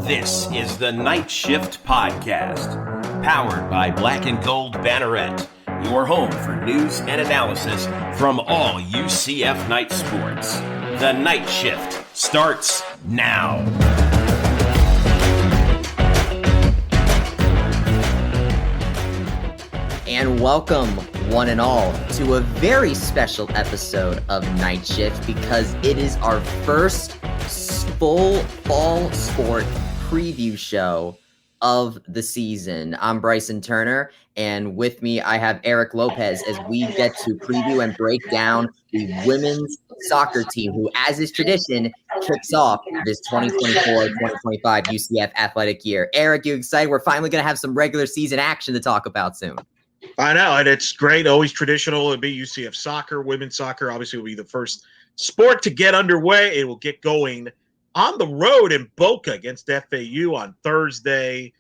This is the Night Shift Podcast, powered by Black and Gold Banneret, your home for news and analysis from all UCF night sports. The Night Shift starts now. And welcome, one and all, to a very special episode of Night Shift because it is our first full fall sport preview show of the season. I'm Bryson Turner, and with me I have Eric Lopez as we get to preview and break down the women's soccer team, who, as is tradition, kicks off this 2024-2025 UCF athletic year. Eric, you excited? We're finally going to have some regular season action to talk about soon. I know, and it's great. Always traditional. It'll be UCF soccer. Women's soccer obviously will be the first sport to get underway. It will get going on the road in Boca against FAU on Thursday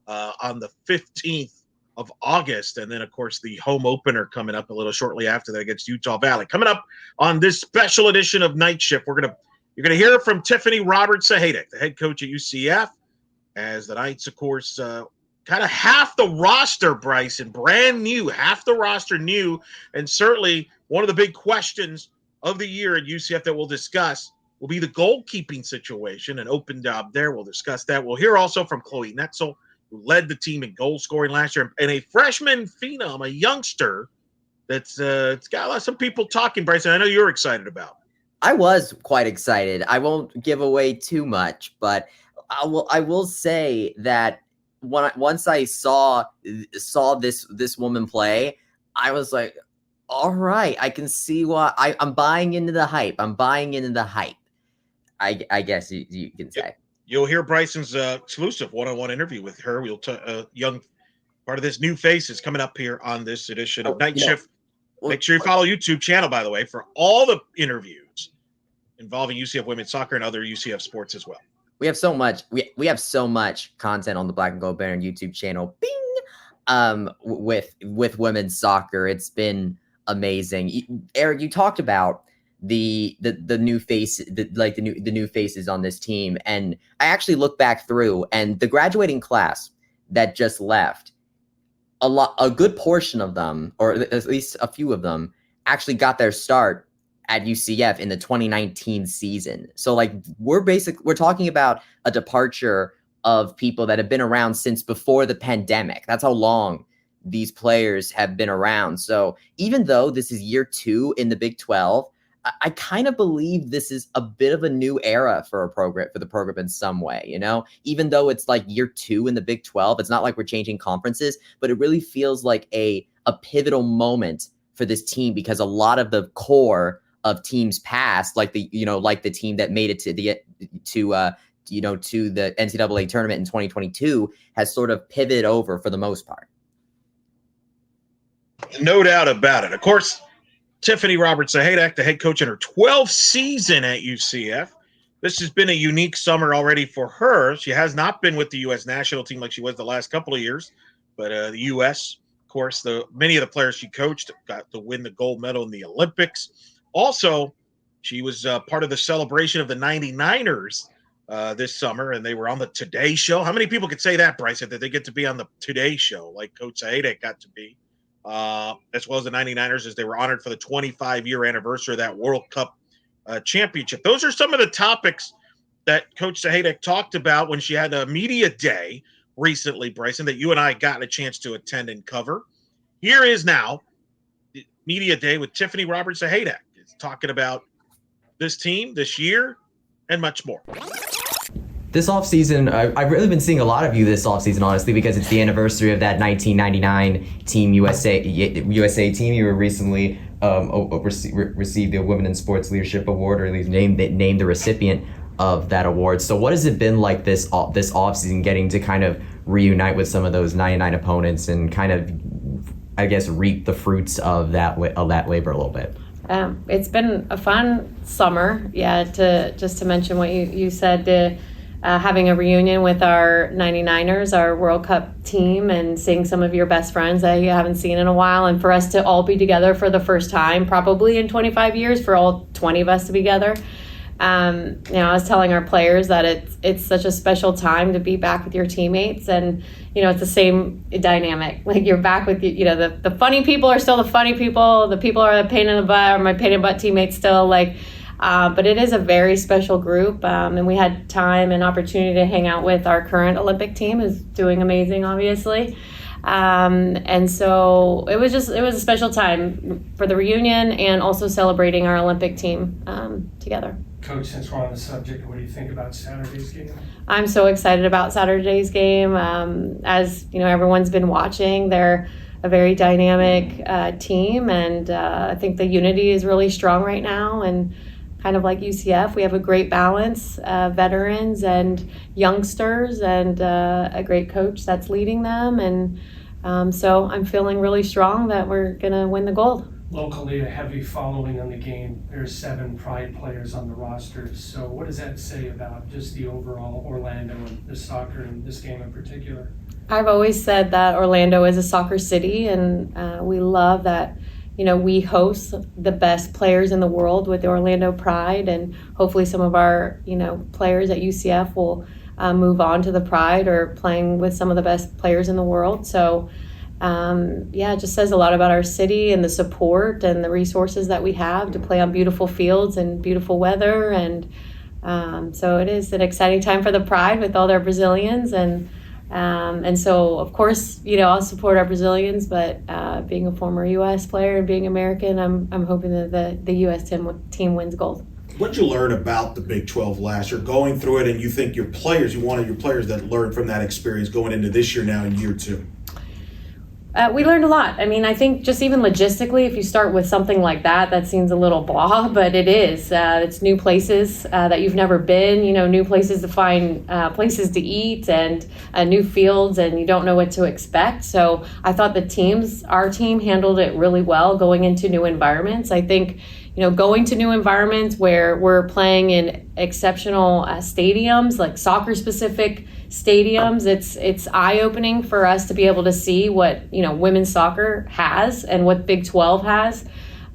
on the 15th of August. And then, of course, the home opener coming up a little shortly after that against Utah Valley. Coming up on this special edition of Night Shift, you're gonna hear from Tiffany Roberts Sahaydak, the head coach at UCF, as the Knights, of course, kind of half the roster, Bryson, brand new, half the roster new, and certainly one of the big questions of the year at UCF that we'll discuss will be the goalkeeping situation, an open job there. We'll discuss that. We'll hear also from Chloe Netzel, who led the team in goal scoring last year, and a freshman phenom, a youngster that's it's got some people talking, Bryson. I know you're excited about. I was quite excited. I won't give away too much, but I will say that once I saw this woman play, I was like, all right, I can see why I'm buying into the hype. I guess you can say. You'll hear Bryson's exclusive one-on-one interview with her. We'll young part of this new face is coming up here on this edition of Night Shift. Make sure you follow YouTube channel, by the way, for all the interviews involving UCF women's soccer and other UCF sports as well. We have so much. We have so much content on the Black and Gold Banner YouTube channel. Bing, with women's soccer, it's been amazing. Eric, you talked about the new face, the new faces on this team, and I actually look back through and the graduating class that just left. A good portion of them, or at least a few of them, actually got their start at UCF in the 2019 season. So we're talking about a departure of people that have been around since before the pandemic. That's how long these players have been around. So even though this is year 2 in the Big 12, I kind of believe this is a bit of a new era for the program in some way, you know, even though it's like year 2 in the Big 12, it's not like we're changing conferences, but it really feels like a pivotal moment for this team because a lot of the core of teams past, like the team that made it to the NCAA tournament in 2022 has sort of pivoted over for the most part. No doubt about it. Of course, Tiffany Roberts Sahaydak, the head coach in her 12th season at UCF. This has been a unique summer already for her. She has not been with the U.S. national team like she was the last couple of years, but the U.S., of course, many of the players she coached got to win the gold medal in the Olympics. Also, she was part of the celebration of the 99ers this summer, and they were on the Today Show. How many people could say that, Bryce, that they get to be on the Today Show like Coach Sahaydak got to be, as well as the 99ers, as they were honored for the 25-year anniversary of that World Cup championship. Those are some of the topics that Coach Sahaydak talked about when she had a media day recently, Bryson, that you and I got a chance to attend and cover. Here is now the media day with Tiffany Roberts Sahaydak. Talking about this team, this year, and much more. This offseason, I've really been seeing a lot of you this offseason, honestly, because it's the anniversary of that 1999 Team USA team. You were recently received the Women in Sports Leadership Award, or at least named the recipient of that award. So what has it been like this offseason, getting to kind of reunite with some of those 99 opponents and kind of, I guess, reap the fruits of that labor a little bit? It's been a fun summer, to mention what you said, having a reunion with our 99ers, our World Cup team, and seeing some of your best friends that you haven't seen in a while, and for us to all be together for the first time, probably in 25 years, for all 20 of us to be together. I was telling our players that it's such a special time to be back with your teammates, and it's the same dynamic. Like you're back with the funny people are still the funny people. The people are the pain in the butt, or my pain in the butt teammates still like. But it is a very special group, and we had time and opportunity to hang out with our current Olympic team, who's doing amazing, obviously. And so it was a special time for the reunion and also celebrating our Olympic team together. Coach, since we're on the subject, what do you think about Saturday's game? I'm so excited about Saturday's game. As everyone's been watching, they're a very dynamic team, and I think the unity is really strong right now. And kind of like UCF, we have a great balance, veterans and youngsters, and a great coach that's leading them. And so I'm feeling really strong that we're going to win the gold. Locally, a heavy following on the game. There's 7 Pride players on the roster. So what does that say about just the overall Orlando and the soccer and this game in particular? I've always said that Orlando is a soccer city, and we love that we host the best players in the world with the Orlando Pride, and hopefully some of our players at UCF will move on to the Pride or playing with some of the best players in the world. So it just says a lot about our city and the support and the resources that we have to play on beautiful fields and beautiful weather. And so it is an exciting time for the Pride with all their Brazilians. And so, of course, I'll support our Brazilians, but being a former U.S. player and being American, I'm hoping that the U.S. team wins gold. What did you learn about the Big 12 last year, going through it, and you think you wanted your players that learned from that experience going into this year now in year 2? We learned a lot. I mean, I think just even logistically, if you start with something like that seems a little blah, but it is. It's new places that you've never been, new places to find, places to eat, and new fields, and you don't know what to expect. So I thought our team handled it really well going into new environments. I think, going to new environments where we're playing in exceptional stadiums, like soccer-specific stadiums, it's eye-opening for us to be able to see what women's soccer has and what Big 12 has.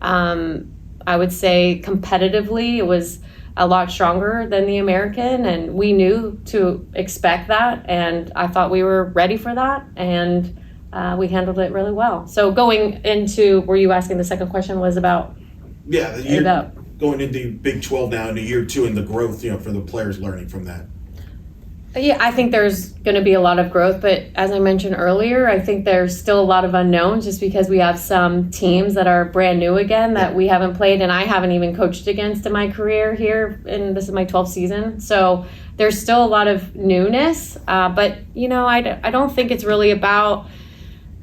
I would say competitively, it was a lot stronger than the American, and we knew to expect that, and I thought we were ready for that, and we handled it really well. So going into, were you asking the second question was about? Yeah, going into Big 12 now into year 2 and the growth, for the players learning from that. Yeah, I think there's going to be a lot of growth, but as I mentioned earlier, I think there's still a lot of unknowns just because we have some teams that are brand new again that we haven't played, and I haven't even coached against in my career here, and this is my 12th season. So there's still a lot of newness, but I don't think it's really about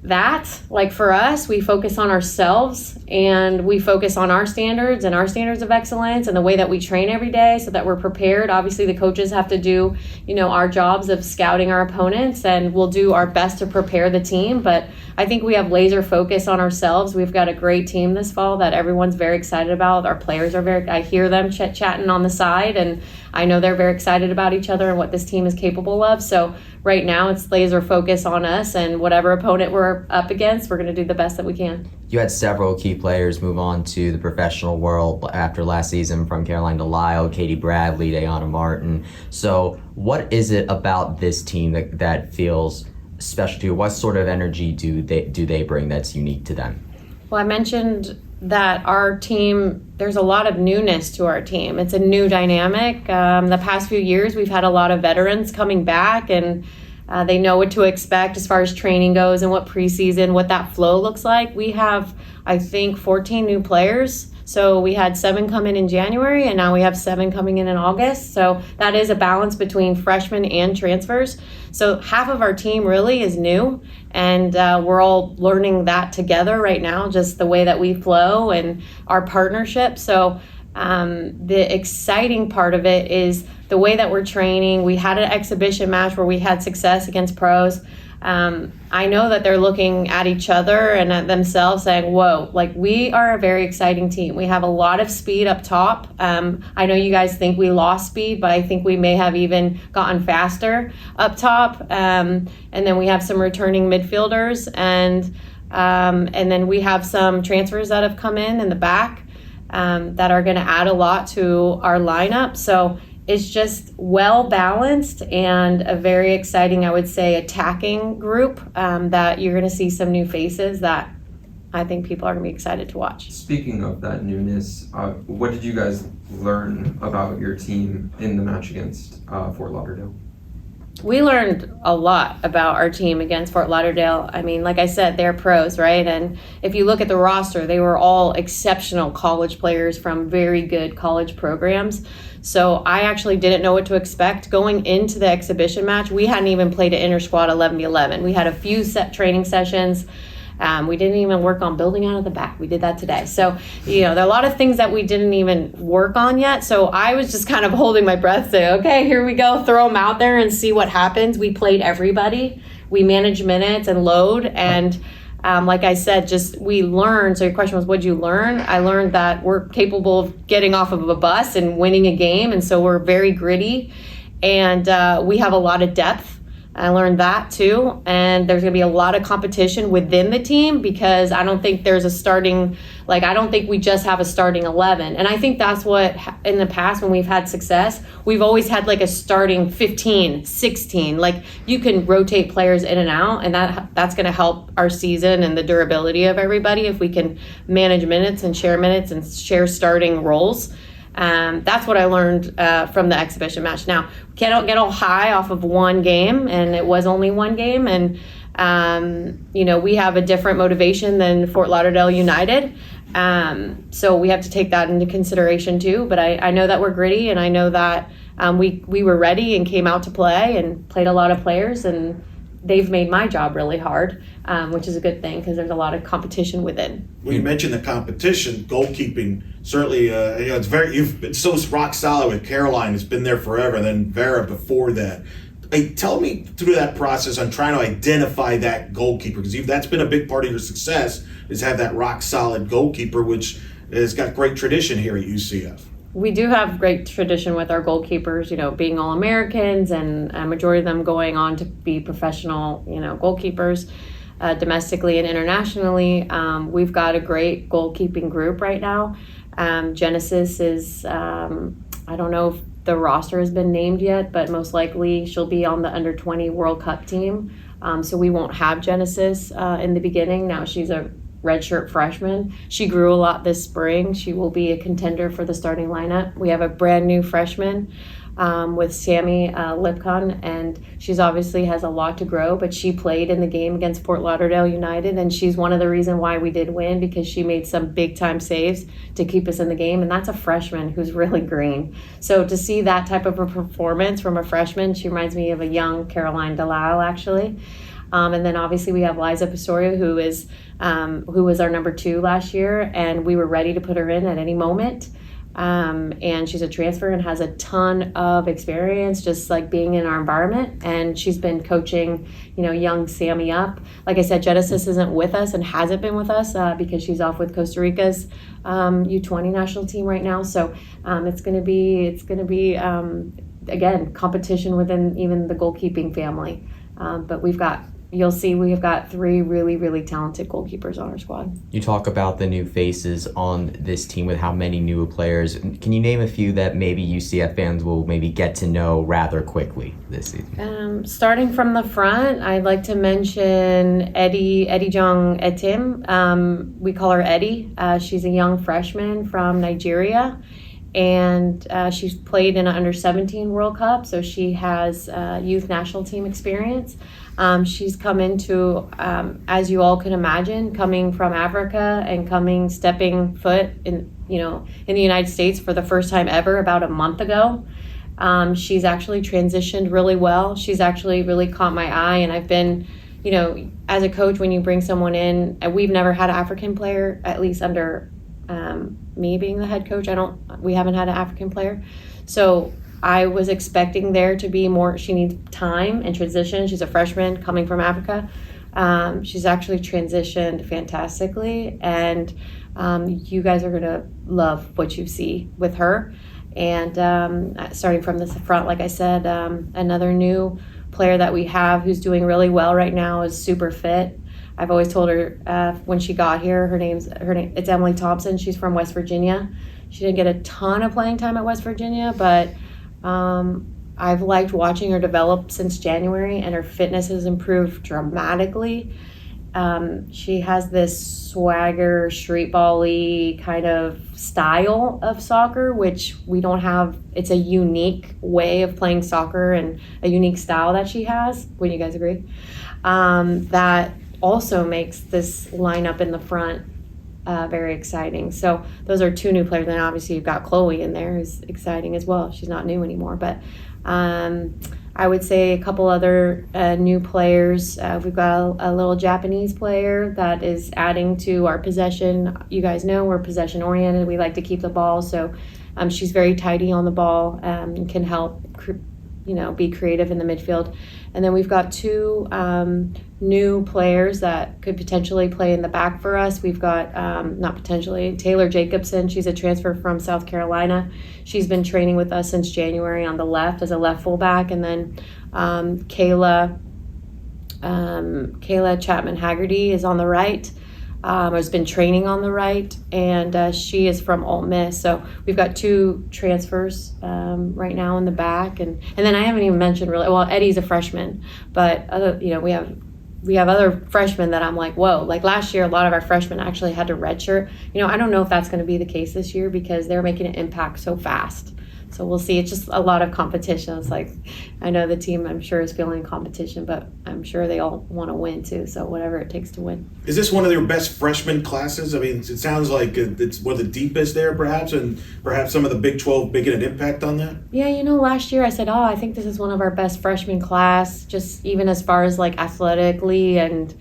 that. Like for us, we focus on ourselves, and we focus on our standards and our standards of excellence and the way that we train every day so that we're prepared. Obviously, the coaches have to do, our jobs of scouting our opponents, and we'll do our best to prepare the team. But I think we have laser focus on ourselves. We've got a great team this fall that everyone's very excited about. Our players are I hear them chatting on the side, and I know they're very excited about each other and what this team is capable of. So right now it's laser focus on us, and whatever opponent we're up against, we're going to do the best that we can. You had several key players move on to the professional world after last season, from Caroline Delisle, Katie Bradley, Dayana Martin. So what is it about this team that feels special to you? What sort of energy do they bring that's unique to them? Well, I mentioned that our team, there's a lot of newness to our team. It's a new dynamic. The past few years, we've had a lot of veterans coming back, and they know what to expect as far as training goes and what preseason, what that flow looks like. We have, I think, 14 new players. So we had 7 come in January, and now we have 7 coming in August. So that is a balance between freshmen and transfers. So half of our team really is new, and we're all learning that together right now, just the way that we flow and our partnership. So the exciting part of it is the way that we're training. We had an exhibition match where we had success against pros. I know that they're looking at each other and at themselves saying, whoa, like we are a very exciting team. We have a lot of speed up top. I know you guys think we lost speed, but I think we may have even gotten faster up top. And then we have some returning midfielders, and then we have some transfers that have come in the back. that are going to add a lot to our lineup. So it's just well balanced and a very exciting, I would say, attacking group that you're going to see some new faces that I think people are going to be excited to watch. Speaking of that newness, what did you guys learn about your team in the match against Fort Lauderdale? We learned a lot about our team against Fort Lauderdale. I mean, like I said, they're pros, right? And if you look at the roster, they were all exceptional college players from very good college programs. So I actually didn't know what to expect. Going into the exhibition match, we hadn't even played an inter-squad 11v11. We had a few set training sessions. We didn't even work on building out of the back. We did that today. So, there are a lot of things that we didn't even work on yet. So I was just kind of holding my breath, saying, okay, here we go, throw them out there and see what happens. We played everybody. We managed minutes and load. And like I said, we learned. So your question was, what did you learn? I learned that we're capable of getting off of a bus and winning a game. And so we're very gritty. And we have a lot of depth. I learned that too. And there's going to be a lot of competition within the team because I don't think there's a starting, I don't think we just have a starting 11. And I think that's what in the past when we've had success, we've always had a starting 15, 16. You can rotate players in and out, and that's going to help our season and the durability of everybody if we can manage minutes and share starting roles. That's what I learned from the exhibition match. Now, can't get all high off of one game, and it was only one game. And, we have a different motivation than Fort Lauderdale United. So we have to take that into consideration too. But I know that we're gritty, and I know that we were ready and came out to play and played a lot of players, and they've made my job really hard, which is a good thing because there's a lot of competition within. When you mentioned the competition, goalkeeping, certainly, it's you've been so rock solid with Caroline. It's been there forever, and then Vera before that. Hey, tell me through that process on trying to identify that goalkeeper, because that's been a big part of your success, is have that rock solid goalkeeper, which has got great tradition here at UCF. We do have great tradition with our goalkeepers, being All-Americans, and a majority of them going on to be professional, goalkeepers, domestically and internationally. We've got a great goalkeeping group right now. Genesis is, I don't know if the roster has been named yet, but most likely she'll be on the under-20 World Cup team. So we won't have Genesis in the beginning. Now she's a redshirt freshman. She grew a lot this spring. She will be a contender for the starting lineup. We have a brand new freshman with Sammy Lipcon, and she's obviously has a lot to grow, but she played in the game against Fort Lauderdale United, and she's one of the reasons why we did win, because she made some big time saves to keep us in the game, and that's a freshman who's really green. So to see that type of a performance from a freshman, she reminds me of a young Caroline Delisle, actually. And then obviously we have Liza Pasorio, who was our number 2 last year, and we were ready to put her in at any moment. And she's a transfer and has a ton of experience just being in our environment. And she's been coaching, young Sammy up. Like I said, Genesis isn't with us and hasn't been with us because she's off with Costa Rica's U20 national team right now. So it's going to be again, competition within even the goalkeeping family. But you'll see we've got 3 really, really talented goalkeepers on our squad. You talk about the new faces on this team with how many new players. Can you name a few that maybe UCF fans will maybe get to know rather quickly this season? Starting from the front, I'd like to mention Eddi Etem. We call her Eddi. She's a young freshman from Nigeria, and she's played in an under-17 World Cup, so she has youth national team experience. She's come into, as you all can imagine, coming from Africa and stepping foot in the United States for the first time ever about a month ago. She's actually transitioned really well. She's actually really caught my eye, and I've been, as a coach, when you bring someone in, and we've never had an African player, at least under me being the head coach. We haven't had an African player. So I was expecting there to be more. She needs time and transition. She's a freshman coming from Africa. She's actually transitioned fantastically, and you guys are going to love what you see with her. And starting from the front, like I said, another new player that we have who's doing really well right now is super fit. I've always told her when she got here, it's Emily Thompson. She's from West Virginia. She didn't get a ton of playing time at West Virginia, but I've liked watching her develop since January, and her fitness has improved dramatically. She has this swagger, street volley kind of style of soccer, which we don't have. It's a unique way of playing soccer and a unique style that she has. Wouldn't you guys agree? That also makes this lineup in the front very exciting. So those are two new players. And obviously you've got Chloe in there, who's exciting as well. She's not new anymore, but I would say a couple other new players. We've got a little Japanese player that is adding to our possession. You guys know we're possession oriented. We like to keep the ball, so she's very tidy on the ball and can help be creative in the midfield. And then we've got two new players that could potentially play in the back for us. We've got, not potentially, Taylor Jacobson. She's a transfer from South Carolina. She's been training with us since January on the left as a left fullback. And then Kayla Chapman Haggerty is on the right. Has been training on the right, and she is from Ole Miss. So we've got two transfers right now in the back, and then I haven't even mentioned really. Well, Eddi's a freshman, but we have other freshmen that I'm like, whoa. Like last year, a lot of our freshmen actually had to redshirt. I don't know if that's going to be the case this year because they're making an impact so fast. So we'll see. It's just a lot of competition. It's like, I know the team, I'm sure, is feeling competition, but I'm sure they all want to win too. So whatever it takes to win. Is this one of your best freshman classes? I mean, it sounds like it's one of the deepest there, perhaps, and perhaps some of the Big 12 making an impact on that? Yeah, last year I said, I think this is one of our best freshman class, just even as far as like athletically and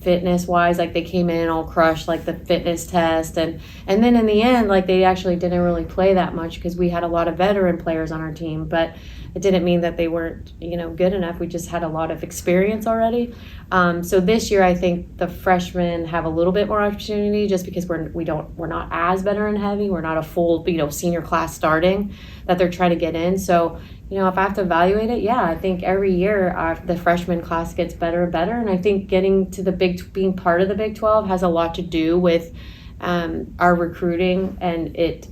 fitness wise. Like they came in all crushed, like the fitness test, and then in the end, like they actually didn't really play that much because we had a lot of veteran players on our team, but it didn't mean that they weren't good enough. We just had a lot of experience already. So this year I think the freshmen have a little bit more opportunity just because we're not as veteran heavy. We're not a full senior class starting that they're trying to get in. So if I have to evaluate it, I think every year the freshman class gets better and better. And I think getting to being part of the Big 12 has a lot to do with our recruiting and it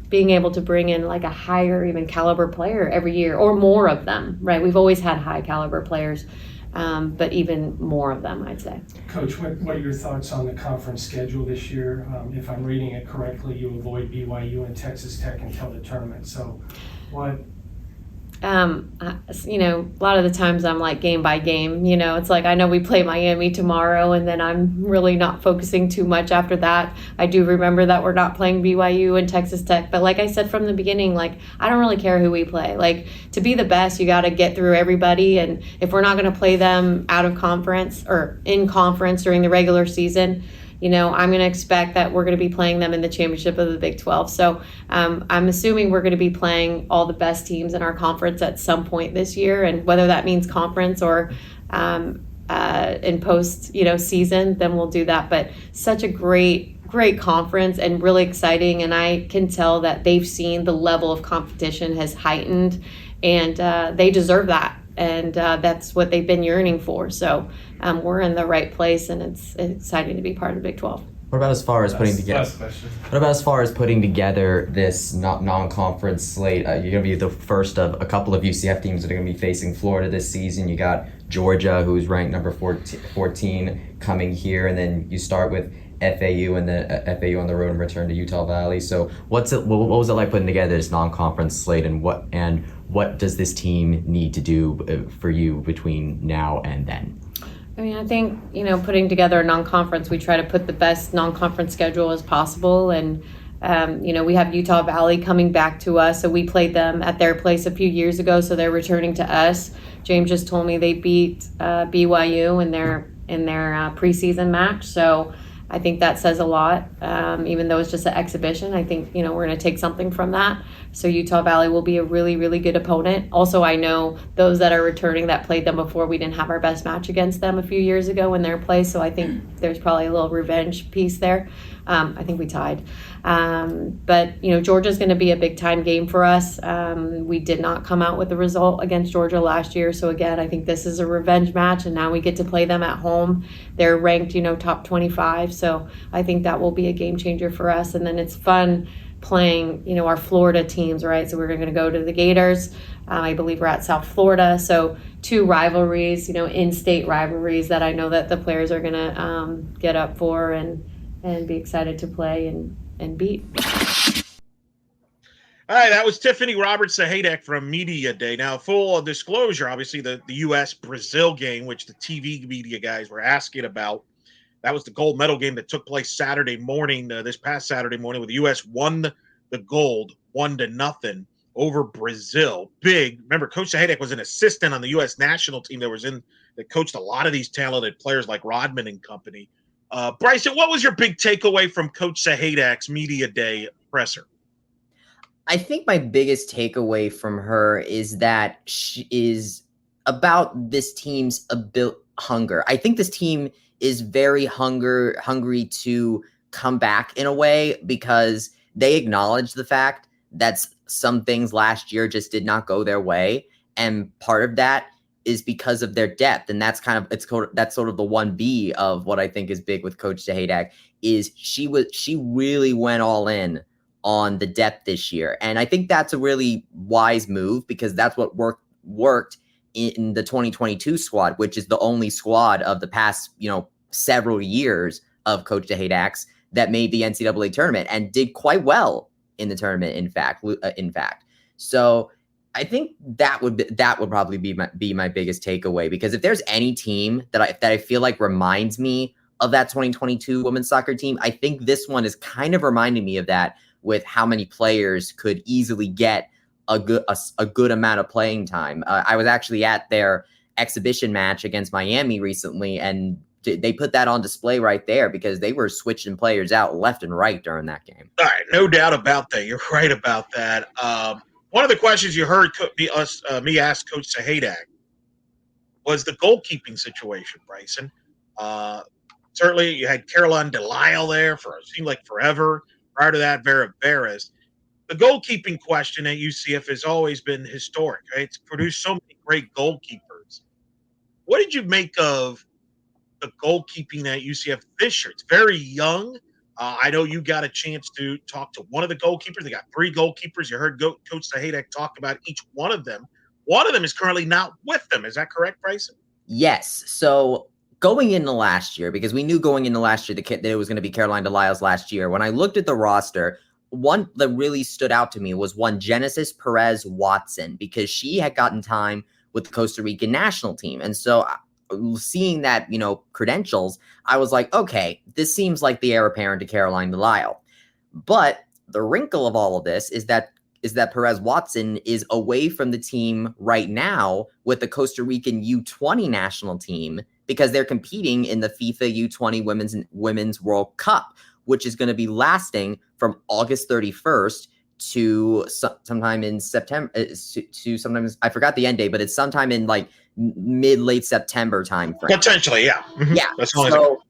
being able to bring in like a higher even caliber player every year or more of them, right? We've always had high caliber players, but even more of them, I'd say. Coach, what are your thoughts on the conference schedule this year? If I'm reading it correctly, you avoid BYU and Texas Tech until the tournament. So what? A lot of the times I'm like game by game, it's like, I know we play Miami tomorrow and then I'm really not focusing too much after that. I do remember that we're not playing BYU and Texas Tech, but like I said from the beginning, like, I don't really care who we play. Like, to be the best, you got to get through everybody. And if we're not going to play them out of conference or in conference during the regular season, I'm going to expect that we're going to be playing them in the championship of the Big 12. So I'm assuming we're going to be playing all the best teams in our conference at some point this year. And whether that means conference or in post, season, then we'll do that. But such a great conference and really exciting. And I can tell that they've seen the level of competition has heightened and they deserve that. And that's what they've been yearning for. So we're in the right place, and it's exciting to be part of the Big 12. What about as far as putting together this non-conference slate? You're going to be the first of a couple of UCF teams that are going to be facing Florida this season. You got Georgia, who's ranked number 14 coming here, and then you start with FAU and the FAU on the road and return to Utah Valley. So what was it like putting together this non-conference slate, and what does this team need to do for you between now and then? I mean, I think, putting together a non-conference, we try to put the best non-conference schedule as possible. And, we have Utah Valley coming back to us. So we played them at their place a few years ago. So they're returning to us. James just told me they beat BYU in their preseason match. So I think that says a lot, even though it's just an exhibition. I think, we're going to take something from that So Utah Valley will be a really, really good opponent. Also, I know those that are returning that played them before, we didn't have our best match against them a few years ago in their play. So I think there's probably a little revenge piece there. I think we tied. But, Georgia's going to be a big time game for us. We did not come out with the result against Georgia last year. So again, I think this is a revenge match, and now we get to play them at home. They're ranked, top 25. So I think that will be a game changer for us. And then it's fun playing, our Florida teams, right? So we're going to go to the Gators. I believe we're at South Florida. So 2 rivalries, in-state rivalries that I know that the players are going to get up for and be excited to play and beat. All right, that was Tiffany Roberts Sahaydak from Media Day. Now, full disclosure, obviously the U.S.-Brazil game, which the TV media guys were asking about, that was the gold medal game that took place Saturday morning, this past Saturday morning, where the U.S. won the gold 1-0 over Brazil. Big. Remember, Coach Sahaydak was an assistant on the U.S. national team that coached a lot of these talented players like Rodman and company. Bryson, what was your big takeaway from Coach Sahaydak Media Day presser? I think my biggest takeaway from her is that she is about this team's hunger. I think this team is very hungry to come back in a way, because they acknowledge the fact that some things last year just did not go their way. And part of that is because of their depth. And that's that's sort of the 1B of what I think is big with Coach Sahaydak, is she really went all in on the depth this year. And I think that's a really wise move, because that's what worked in the 2022 squad, which is the only squad of the past, several years of Coach Sahaydak's that made the NCAA tournament and did quite well in the tournament. In fact, so I think that would probably be my biggest takeaway, because if there's any team that I feel like reminds me of that 2022 women's soccer team, I think this one is kind of reminding me of that, with how many players could easily get a good amount of playing time. I was actually at their exhibition match against Miami recently, and they put that on display right there, because they were switching players out left and right during that game. All right, no doubt about that. You're right about that. One of the questions you heard me ask Coach Sahaydak was the goalkeeping situation, Bryson. Certainly, you had Caroline Delisle there for it seemed like forever. Prior to that, Vera Veras. The goalkeeping question at UCF has always been historic, right? It's produced so many great goalkeepers. What did you make of the goalkeeping at UCF this year? It's very young. I know you got a chance to talk to one of the goalkeepers. They got 3 goalkeepers. You heard Coach Sahaydak talk about each one of them. One of them is currently not with them. Is that correct, Bryson? Yes. So going into last year, because we knew going into last year that it was going to be Caroline Delisle's last year, when I looked at the roster, one that really stood out to me was one Genesis Perez Watson, because she had gotten time with the Costa Rican national team. And so seeing that, credentials, I was like, okay, this seems like the heir apparent to Caroline Delisle. But the wrinkle of all of this is that Perez Watson is away from the team right now with the Costa Rican U20 national team, because they're competing in the FIFA U20 Women's World Cup, which is going to be lasting from August 31st to sometime in September. Sometimes, I forgot the end date, but it's sometime in like late September time frame. Potentially, yeah. Mm-hmm. Yeah. So,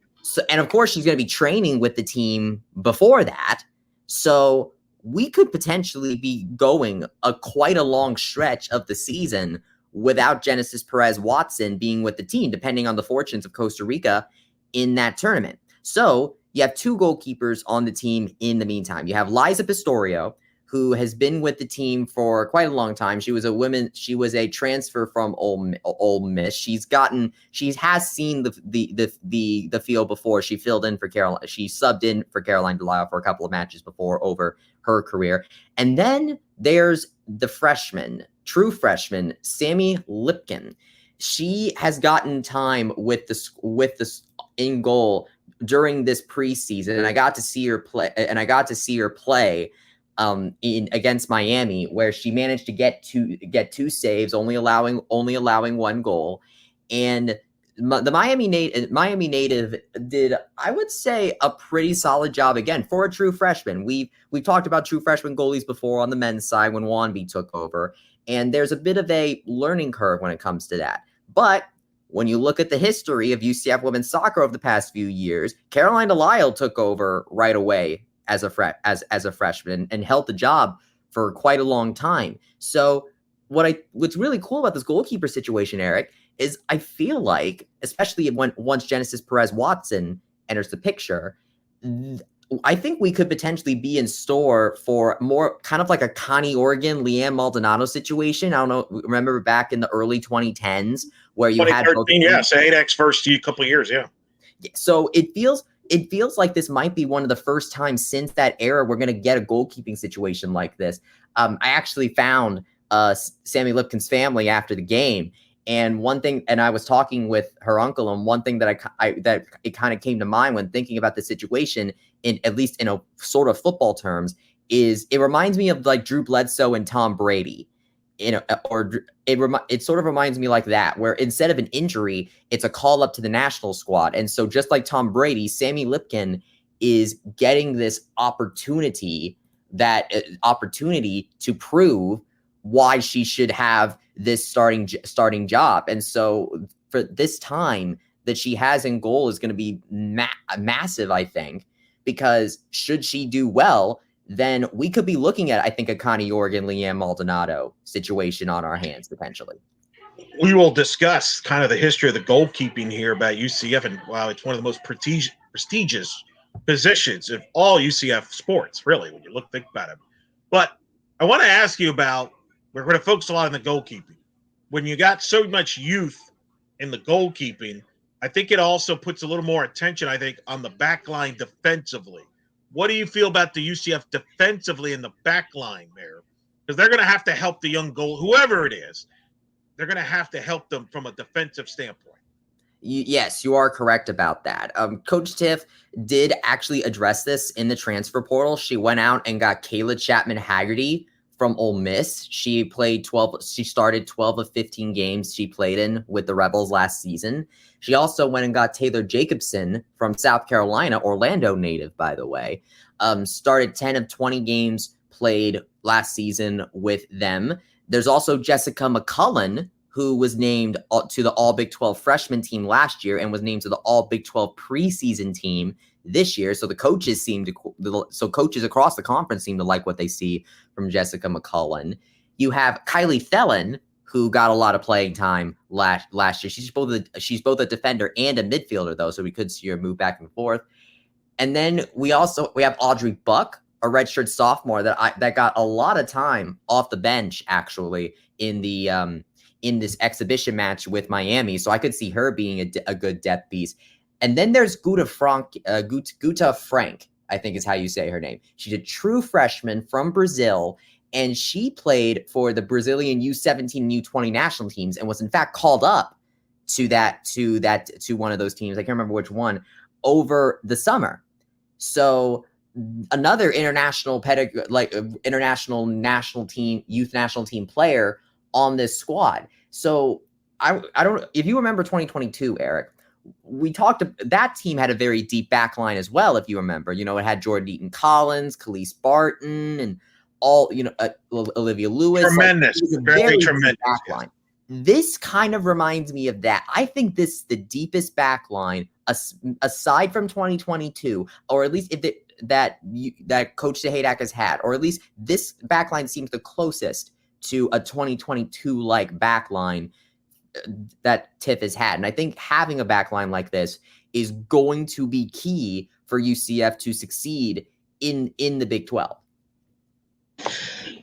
and of course, she's going to be training with the team before that. So we could potentially be going quite a long stretch of the season without Genesis Perez Watson being with the team, depending on the fortunes of Costa Rica in that tournament. So you have 2 goalkeepers on the team in the meantime. You have Liza Pistorio, who has been with the team for quite a long time. She was a transfer from Ole Miss. She has seen the field before. She filled in for Caroline. She subbed in for Caroline Delisle for a couple of matches before over her career. And then there's the true freshman, Sammy Lipkin. She has gotten time with the in goal during this preseason, and I got to see her play in against Miami, where she managed to get 2 saves, only allowing 1 goal. And the Miami native did, I would say, a pretty solid job again for a true freshman. We've talked about true freshman goalies before on the men's side when Wanby took over, and there's a bit of a learning curve when it comes to that. But when you look at the history of UCF women's soccer over the past few years, Caroline Delisle took over right away as a freshman and held the job for quite a long time. So what's really cool about this goalkeeper situation, Eric, is I feel like, especially once Genesis Perez-Watson enters the picture, I think we could potentially be in store for more kind of like a Connie Organ, Leanne Maldonado situation. I don't know. Remember back in the early 2010s where you had 2013, yeah, Sahaydak first couple of years, yeah. So it feels like this might be one of the first times since that era we're going to get a goalkeeping situation like this. I actually found Sammy Lipkin's family after the game. And one thing, and I was talking with her uncle, and one thing that that it kind of came to mind when thinking about the situation, at least in a sort of football terms, is it reminds me of like Drew Bledsoe and Tom Brady, it sort of reminds me like that, where instead of an injury, it's a call up to the national squad. And so just like Tom Brady, Sammy Lipkin is getting this opportunity to prove why she should have this starting job. And so for this time that she has in goal is going to be massive, I think, because should she do well, then we could be looking at, I think, a Connie Organ, Leanne Maldonado situation on our hands, potentially. We will discuss kind of the history of the goalkeeping here about UCF, and wow, it's one of the most prestigious positions of all UCF sports, really, when you think about it. But I want to ask you about, we're going to focus a lot on the goalkeeping. When you got so much youth in the goalkeeping, I think it also puts a little more attention, I think, on the back line defensively. What do you feel about the UCF defensively in the back line there? Because they're going to have to help the young goal, whoever it is. They're going to have to help them from a defensive standpoint. Yes, you are correct about that. Coach Tiff did actually address this in the transfer portal. She went out and got Kayla Chapman-Haggerty from Ole Miss. She started 12 of 15 games she played in with the Rebels last season. She also went and got Taylor Jacobson from South Carolina, Orlando native, by the way. Started 10 of 20 games played last season with them. There's also Jessica McCullen, who was named to the All Big 12 freshman team last year and was named to the All Big 12 preseason team this year. So coaches across the conference seem to like what they see from Jessica McCullen. You have Kylie Thelen, who got a lot of playing time last year. She's both a defender and a midfielder, though, so we could see her move back and forth. And then we have Audrey Buck, a redshirt sophomore that got a lot of time off the bench, actually, in this exhibition match with Miami. So I could see her being a good depth piece. And then there's Guta Frank, I think is how you say her name. She's a true freshman from Brazil, and she played for the Brazilian U17 and U20 national teams and was in fact called up to one of those teams. I can't remember which one, over the summer. So another international national team, youth national team player on this squad. So I don't, if you remember 2022, Eric, that team had a very deep back line as well. If you remember, it had Jordan Eaton Collins, Khalees Barton, and all, Olivia Lewis. Tremendous, very tremendous back line. This kind of reminds me of that. I think this is the deepest back line aside from 2022, or at least that Coach Sahaydak has had, or at least this back line seems the closest to a 2022 like back line that Tiff has had. And I think having a back line like this is going to be key for UCF to succeed in the Big 12.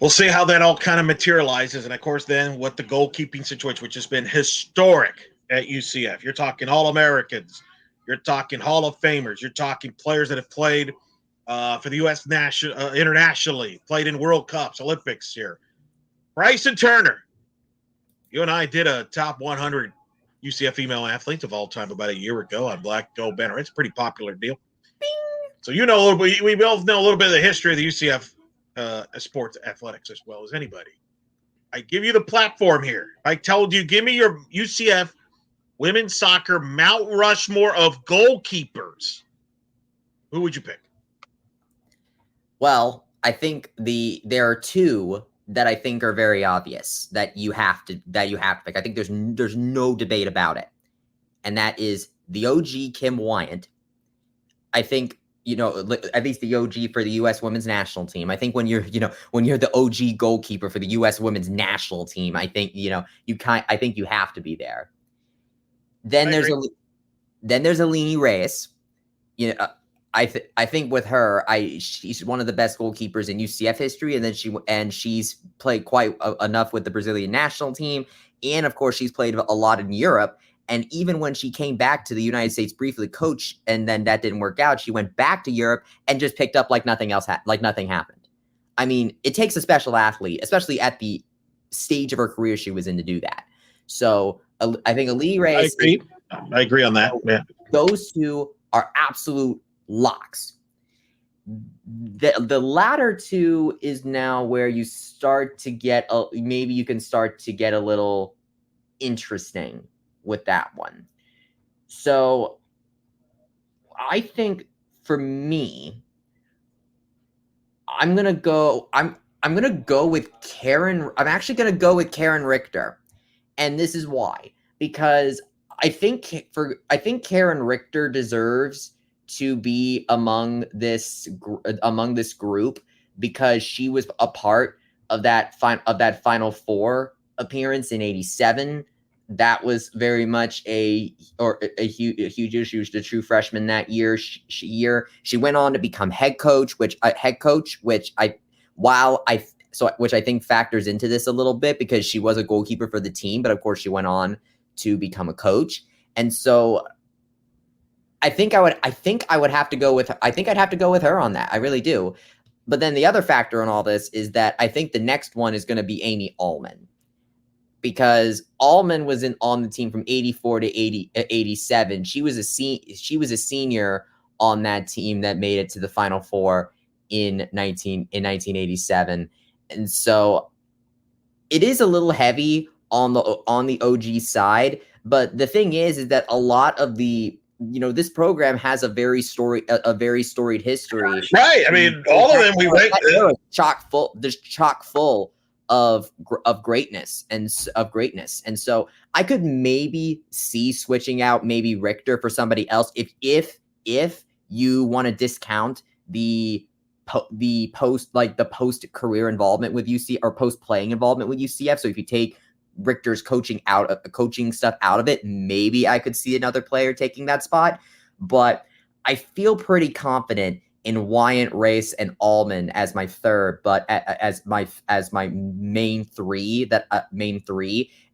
We'll see how that all kind of materializes. And of course, then what the goalkeeping situation, which has been historic at UCF. You're talking All-Americans. You're talking Hall of Famers. You're talking players that have played for the U.S. internationally, played in World Cups, Olympics here. Bryson Turner. You and I did a top 100 UCF female athletes of all time about a year ago on Black Gold Banner. It's a pretty popular deal. Bing. So we both know a little bit of the history of the UCF sports athletics as well as anybody. I give you the platform here. I told you, give me your UCF women's soccer Mount Rushmore of goalkeepers, who would you pick? Well, I think there are two that I think are very obvious that you have to pick. I think there's no debate about it, and that is the OG Kim Wyant. I think, at least the OG for the U.S. women's national team. I think when you're the OG goalkeeper for the U.S. women's national team, I think I think you have to be there. Then there's Alini Reyes. I think with her, she's one of the best goalkeepers in UCF history, and she's played quite enough with the Brazilian national team, and of course she's played a lot in Europe. And even when she came back to the United States briefly coach, and then that didn't work out, she went back to Europe and just picked up like nothing happened. I mean, it takes a special athlete, especially at the stage of her career she was in, to do that. So I think Alini Reyes. I agree on that. Yeah. Those two are absolute locks. The latter two is now where you start to get maybe you can start to get a little interesting with that one. So I think for me, I'm gonna go with Karen. I'm actually gonna go with Karen Richter, and this is why. Because I think Karen Richter deserves to be among this group because she was a part of that Final Four appearance in '87. That was very much a huge issue. She was the true freshman that year. She went on to become head coach, which I think factors into this a little bit because she was a goalkeeper for the team, but of course she went on to become a coach. And so I think I would have to go with her on that. I really do. But then the other factor in all this is that I think the next one is going to be Amy Allman. Because Allman was on the team from 84 to 87. She was a senior on that team that made it to the Final Four in 1987. And so it is a little heavy on the OG side, but the thing is that a lot of this program has a very storied history. Right. I mean, all of them we went chock full of greatness. And so I could maybe see switching out maybe Richter for somebody else if you want to discount the post career involvement with UC or post playing involvement with UCF. So if you take Richter's coaching stuff out of it, maybe I could see another player taking that spot. But I feel pretty confident in Wyant, Race, and Allman as my third, but as my main three,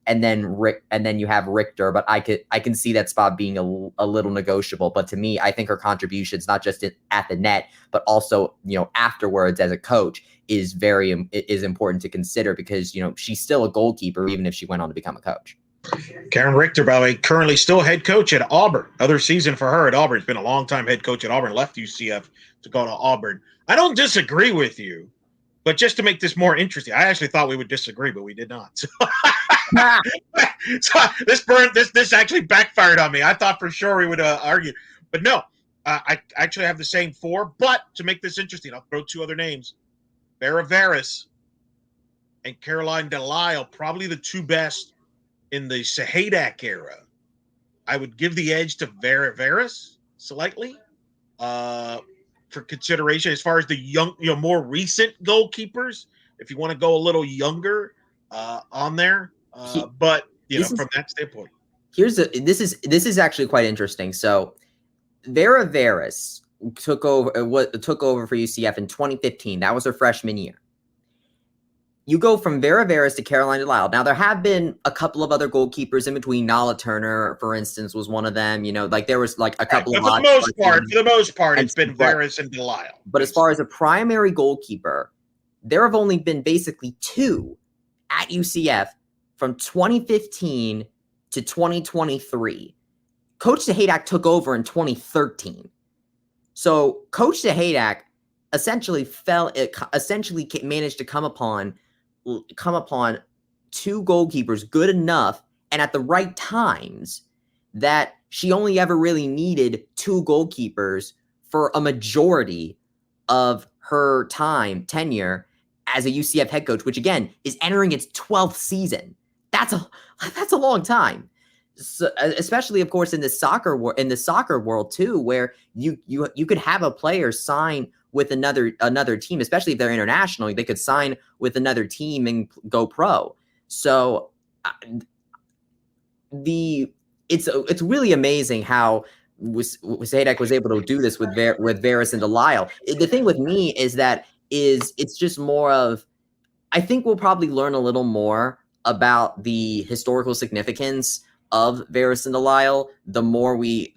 and then you have Richter. But I can see that spot being a little negotiable. But to me, I think her contributions, not just at the net, but also afterwards as a coach, is important to consider because she's still a goalkeeper even if she went on to become a coach. Karen Richter, by the way, currently still head coach at Auburn. Other season for her at Auburn. It's been a long time head coach at Auburn. Left UCF to go to Auburn. I don't disagree with you, but just to make this more interesting, I actually thought we would disagree, but we did not. So this actually backfired on me. I thought for sure we would argue, but no. I actually have the same four. But to make this interesting, I'll throw two other names: Vera Veras and Caroline Delisle, probably the two best in the Sahaydak era. I would give the edge to Vera Veras slightly for consideration as far as the young, more recent goalkeepers. If you want to go a little younger on there, but from that standpoint, this is actually quite interesting. So Vera Veras took over for UCF in 2015. That was her freshman year. You go from Vera Veras to Caroline Delisle. Now, there have been a couple of other goalkeepers in between. Nala Turner, for instance, was one of them. There was like a couple of. For the most part, it's been Veras and Delisle. But as far as a primary goalkeeper, there have only been basically two at UCF from 2015 to 2023. Coach Sahaydak took over in 2013. So Coach Sahaydak essentially managed to come upon two goalkeepers good enough and at the right times that she only ever really needed 2 goalkeepers for a majority of her tenure as a UCF head coach, which again is entering its 12th season. That's a long time. So, especially of course in the soccer world too, where you could have a player sign with another team, especially if they're international. They could sign with another team and go pro. So it's really amazing how Sahaydak was able to do this with Varys and Delisle. The thing with me is it's just more of, I think we'll probably learn a little more about the historical significance of Varys and Delisle the more we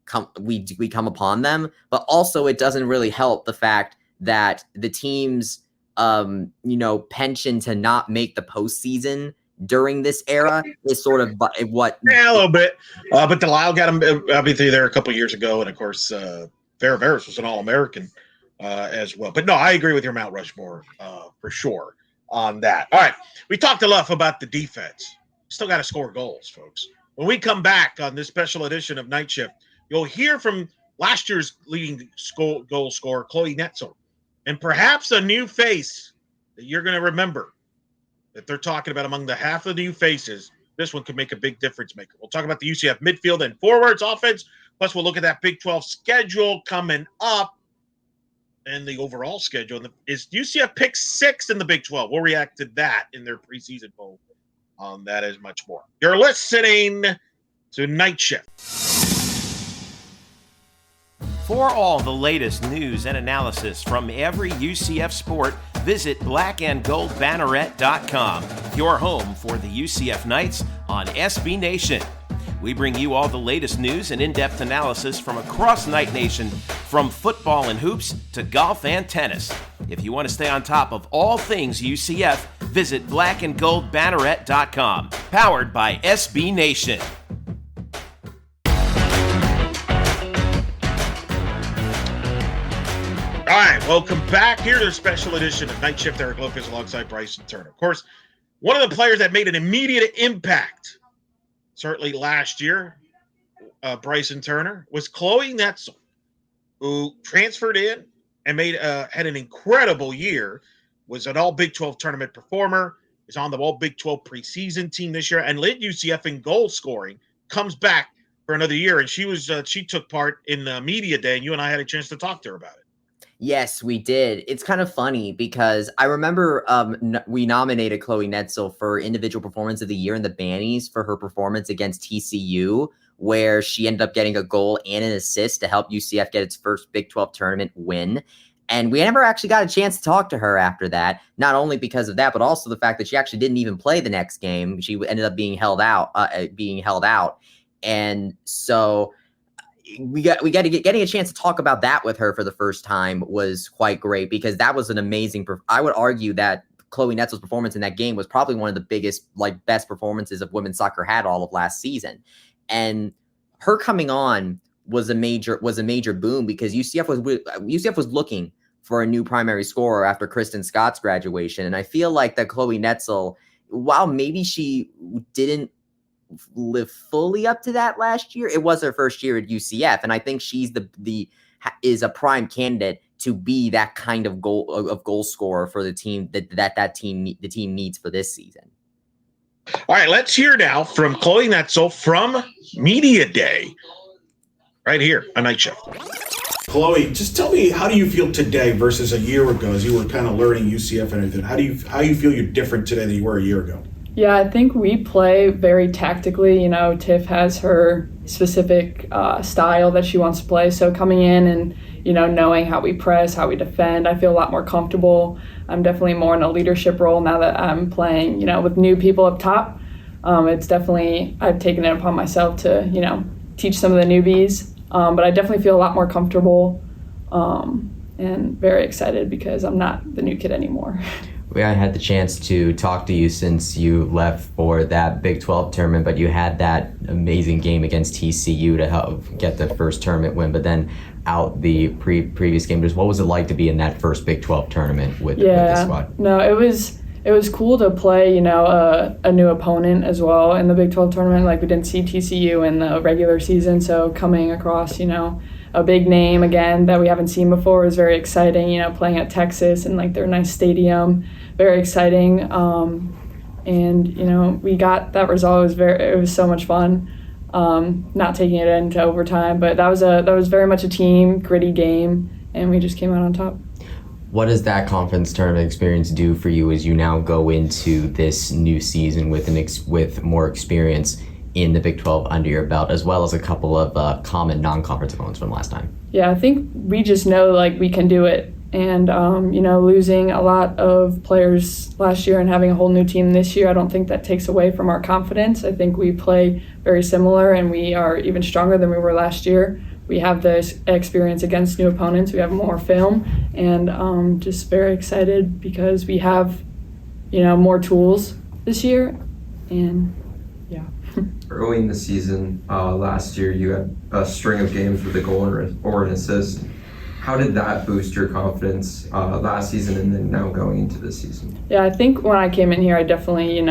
come upon them. But also it doesn't really help the fact that the team's penchant to not make the postseason during this era is sort of what a little bit, but Delisle got him obviously there a couple years ago, and of course Varys was an All-American as well. But no, I agree with your Mount Rushmore for sure on that. All right, we talked enough about the defense. Still got to score goals, folks. When we come back on this special edition of Night Shift, you'll hear from last year's leading goal scorer, Chloe Netzel, and perhaps a new face that you're going to remember that they're talking about among the half of the new faces. This one could make a big difference maker. We'll talk about the UCF midfield and forwards offense. Plus, we'll look at that Big 12 schedule coming up and the overall schedule. Is UCF pick 6 in the Big 12? We'll react to that in their preseason poll. On that is much more. You're listening to Night Shift. For all the latest news and analysis from every UCF sport, visit blackandgoldbanneret.com, your home for the UCF Knights on SB Nation. We bring you all the latest news and in-depth analysis from across Knight Nation, from football and hoops to golf and tennis. If you want to stay on top of all things UCF, visit blackandgoldbanneret.com, powered by SB Nation. All right, welcome back here to a special edition of Night Shift. Eric Lopez alongside Bryson Turner. Of course, one of the players that made an immediate impact, certainly last year, Bryson Turner, was Chloe Netzel, who transferred in and had an incredible year, was an all Big 12 tournament performer, is on the all Big 12 preseason team this year, and led UCF in goal scoring, comes back for another year. And she took part in the media day, and you and I had a chance to talk to her about it. Yes, we did. It's kind of funny because I remember we nominated Chloe Netzel for Individual Performance of the Year in the Bannies for her performance against TCU, where she ended up getting a goal and an assist to help UCF get its first Big 12 tournament win. And we never actually got a chance to talk to her after that, not only because of that, but also the fact that she actually didn't even play the next game. She ended up being held out. And so getting a chance to talk about that with her for the first time was quite great, because that was an amazing. I would argue that Chloe Netzel's performance in that game was probably one of the biggest, best performances of women's soccer had all of last season. And her coming on was a major boom, because UCF was looking for a new primary scorer after Kristen Scott's graduation. And I feel like that Chloe Netzel, while maybe she didn't live fully up to that last year, it was her first year at UCF, and I think she's is a prime candidate to be that kind of goal scorer for the team the team needs for this season. All right, let's hear now from Chloe Netzel from Media Day, right here on Night Shift. Chloe, just tell me, how do you feel today versus a year ago as you were kind of learning UCF and everything? How do you feel you're different today than you were a year ago? Yeah, I think we play very tactically. Tiff has her specific style that she wants to play. So coming in and, knowing how we press, how we defend, I feel a lot more comfortable. I'm definitely more in a leadership role now that I'm playing, with new people up top. It's definitely, I've taken it upon myself to, teach some of the newbies. But I definitely feel a lot more comfortable and very excited because I'm not the new kid anymore. We haven't had the chance to talk to you since you left for that Big 12 tournament, but you had that amazing game against TCU to help get the first tournament win, but then out the previous game. Just what was it like to be in that first Big 12 tournament with the squad? No, it was it was cool to play, a new opponent as well in the Big 12 tournament. Like we didn't see TCU in the regular season, so coming across, a big name again that we haven't seen before is very exciting. Playing at Texas and like their nice stadium, very exciting. And we got that result. It was so much fun. Not taking it into overtime, but that was very much a team gritty game, and we just came out on top. What does that conference tournament experience do for you as you now go into this new season with more experience in the Big 12 under your belt, as well as a couple of common non-conference opponents from last time? Yeah, I think we just know like we can do it. And, losing a lot of players last year and having a whole new team this year, I don't think that takes away from our confidence. I think we play very similar and we are even stronger than we were last year. We have this experience against new opponents. We have more film, and just very excited because we have, more tools this year. And yeah. Early in the season, last year, you had a string of games with a goal or an assist. How did that boost your confidence last season and then now going into this season? Yeah, I think when I came in here, I definitely,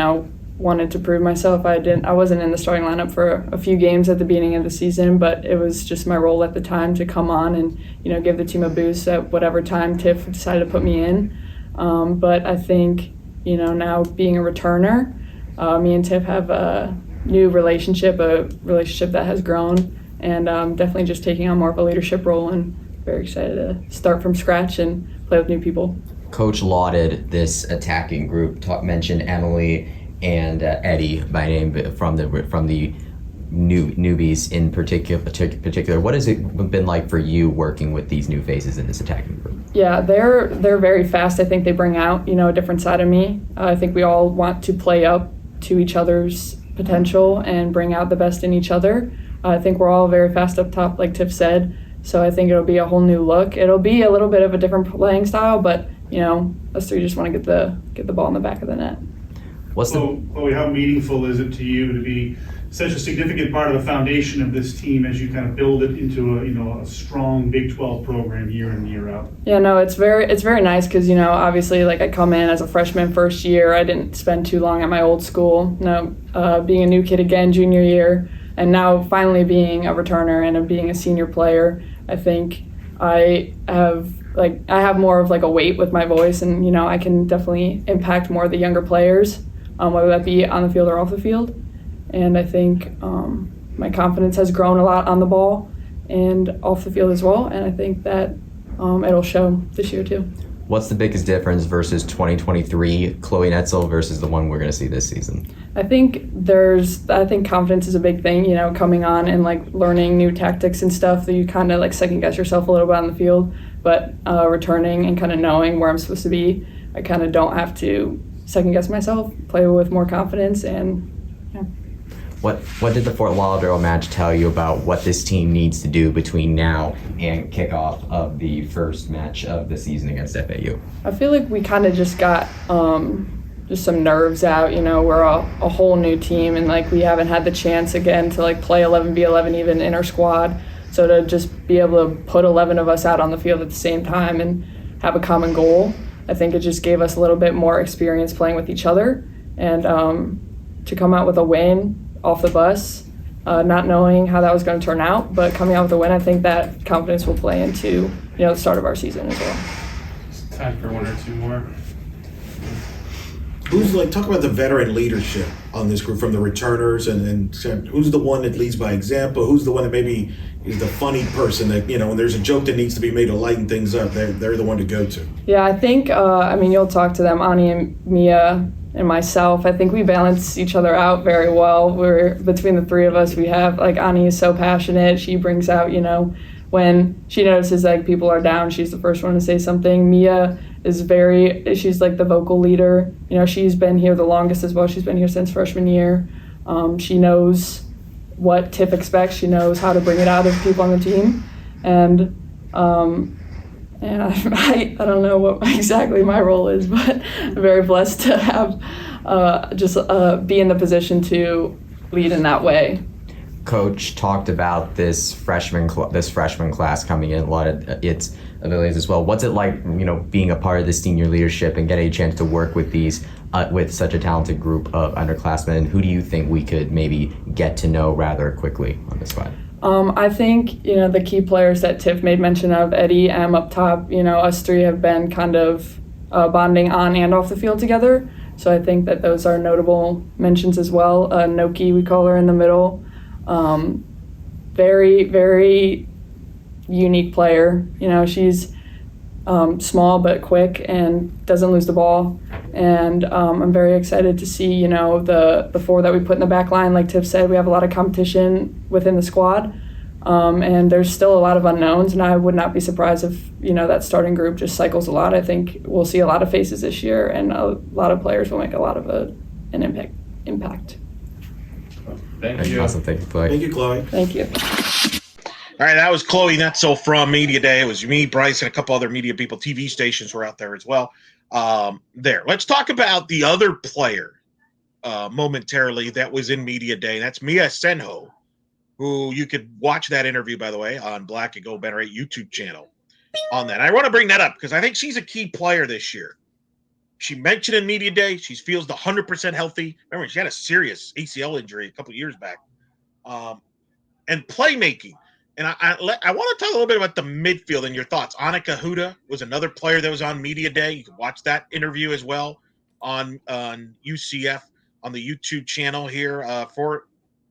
wanted to prove myself. I wasn't in the starting lineup for a few games at the beginning of the season, but it was just my role at the time to come on and, give the team a boost at whatever time Tiff decided to put me in. But I think, now being a returner, me and Tiff have a new relationship, that has grown, and definitely just taking on more of a leadership role, and very excited to start from scratch and play with new people. Coach lauded this attacking group, mentioned Emily and Eddi by name from the newbies in particular. What has it been like for you working with these new faces in this attacking group? Yeah, they're very fast. I think they bring out a different side of me. I think we all want to play up to each other's potential and bring out the best in each other. I think we're all very fast up top, like Tiff said. So I think it'll be a whole new look. It'll be a little bit of a different playing style, but us three just want to get the ball in the back of the net. Chloe, how meaningful is it to you to be such a significant part of the foundation of this team as you kind of build it into a strong Big 12 program year in, year out? Yeah, no, it's very nice because obviously like I come in as a freshman first year. I didn't spend too long at my old school. Being a new kid again junior year, and now finally being a returner and being a senior player, I think I have more of like a weight with my voice, and I can definitely impact more of the younger players, whether that be on the field or off the field. And I think my confidence has grown a lot on the ball and off the field as well, and I think that it'll show this year too. What's the biggest difference versus 2023 Chloe Netzel versus the one we're going to see this season? I think confidence is a big thing, coming on and like learning new tactics and stuff that you kind of like second guess yourself a little bit on the field, but returning and kind of knowing where I'm supposed to be, I kind of don't have to second guess myself, play with more confidence. And yeah. What did the Fort Lauderdale match tell you about what this team needs to do between now and kickoff of the first match of the season against FAU? I feel like we kind of just got just some nerves out. We're a whole new team, and like we haven't had the chance again to like play 11v11 even in our squad. So to just be able to put 11 of us out on the field at the same time and have a common goal, I think it just gave us a little bit more experience playing with each other, and to come out with a win off the bus, not knowing how that was going to turn out, but coming out with a win, I think that confidence will play into the start of our season as well. Time for one or two more. Talk about the veteran leadership on this group from the returners, and who's the one that leads by example? Who's the one that maybe is the funny person that, when there's a joke that needs to be made to lighten things up, they're the one to go to? Yeah, I think, you'll talk to them, Ani and Mia and myself. I think we balance each other out very well. We're between the three of us, we have like Ani is so passionate. She brings out, when she notices like people are down, she's the first one to say something. Mia is she's like the vocal leader. She's been here the longest as well. She's been here since freshman year. She knows what Tiff expects. She knows how to bring it out of people on the team. And I don't know what exactly my role is, but I'm very blessed to have be in the position to lead in that way. Coach talked about this freshman class coming in, a lot of its abilities as well. What's it like, being a part of the senior leadership and getting a chance to work with these with such a talented group of underclassmen? Who do you think we could maybe get to know rather quickly on this squad? I think, the key players that Tiff made mention of, Eddi Etem up top, us three have been kind of bonding on and off the field together. So I think that those are notable mentions as well. Noki, we call her in the middle. Very, very unique player. She's small but quick and doesn't lose the ball. And I'm very excited to see, the four that we put in the back line. Like Tiff said, we have a lot of competition within the squad. And there's still a lot of unknowns, and I would not be surprised if, that starting group just cycles a lot. I think we'll see a lot of faces this year, and a lot of players will make a lot of an impact. Thank you. Awesome. Thank you, Chloe. Thank you, Chloe. Thank you. All right, that was Chloe Netzel from Media Day. It was me, Bryce, and a couple other media people. TV stations were out there as well. Let's talk about the other player momentarily that was in Media Day. That's Mia Senho, who you could watch that interview, by the way, on Black and Gold Banner 8 YouTube channel on that. And I want to bring that up because I think she's a key player this year. She mentioned in Media Day she feels 100% healthy. Remember, she had a serious ACL injury a couple of years back. And playmaking. And I want to talk a little bit about the midfield and your thoughts. Annika Huda was another player that was on Media Day. You can watch that interview as well on UCF on the YouTube channel here for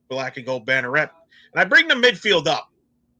Black and Gold Banneret. And I bring the midfield up,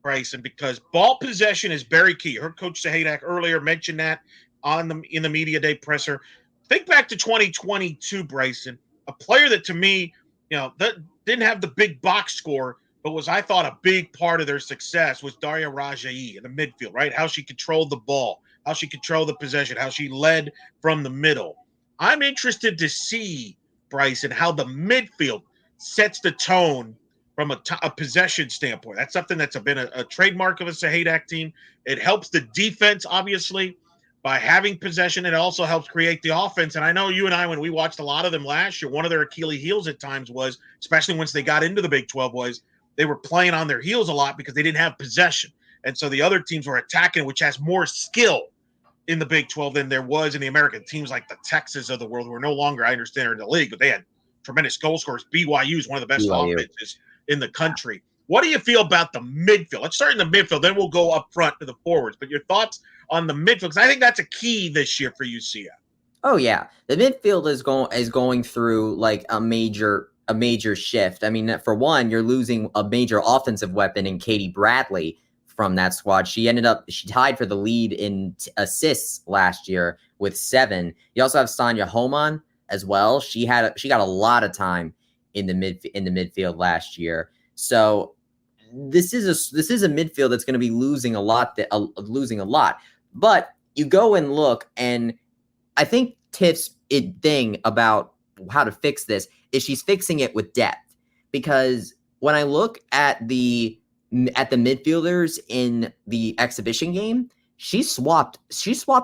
Bryson, because ball possession is very key. Heard Coach Sahaydak earlier mention that in the Media Day presser. Think back to 2022, Bryson, a player that to me, that didn't have the big box score, but was, I thought, a big part of their success was Daria Rajai in the midfield, right? How she controlled the ball, how she controlled the possession, how she led from the middle. I'm interested to see, Bryson, how the midfield sets the tone from a possession standpoint. That's something that's been a trademark of a Sahaydak team. It helps the defense, obviously, by having possession. It also helps create the offense. And I know you and I, when we watched a lot of them last year, one of their Achilles heels at times was, especially once they got into the Big 12, was they were playing on their heels a lot because they didn't have possession. And so the other teams were attacking, which has more skill in the Big 12 than there was in the American teams like the Texas of the world, who are no longer, I understand, are in the league, but they had tremendous goal scorers. BYU is one of the best offenses in the country. What do you feel about the midfield? Let's start in the midfield, then we'll go up front to the forwards. But your thoughts on the midfield, because I think that's a key this year for UCF. Oh yeah, the midfield is going through like a major shift. I mean, for one, you're losing a major offensive weapon in Katie Bradley from that squad. She tied for the lead in assists last year with 7. You also have Sonia Homan as well. She got a lot of time in the midfield last year. So this is a midfield that's going to be losing a lot. But you go and look, and I think Tiff's thing about how to fix this is she's fixing it with depth. Because when I look at the midfielders in the exhibition game, she swapped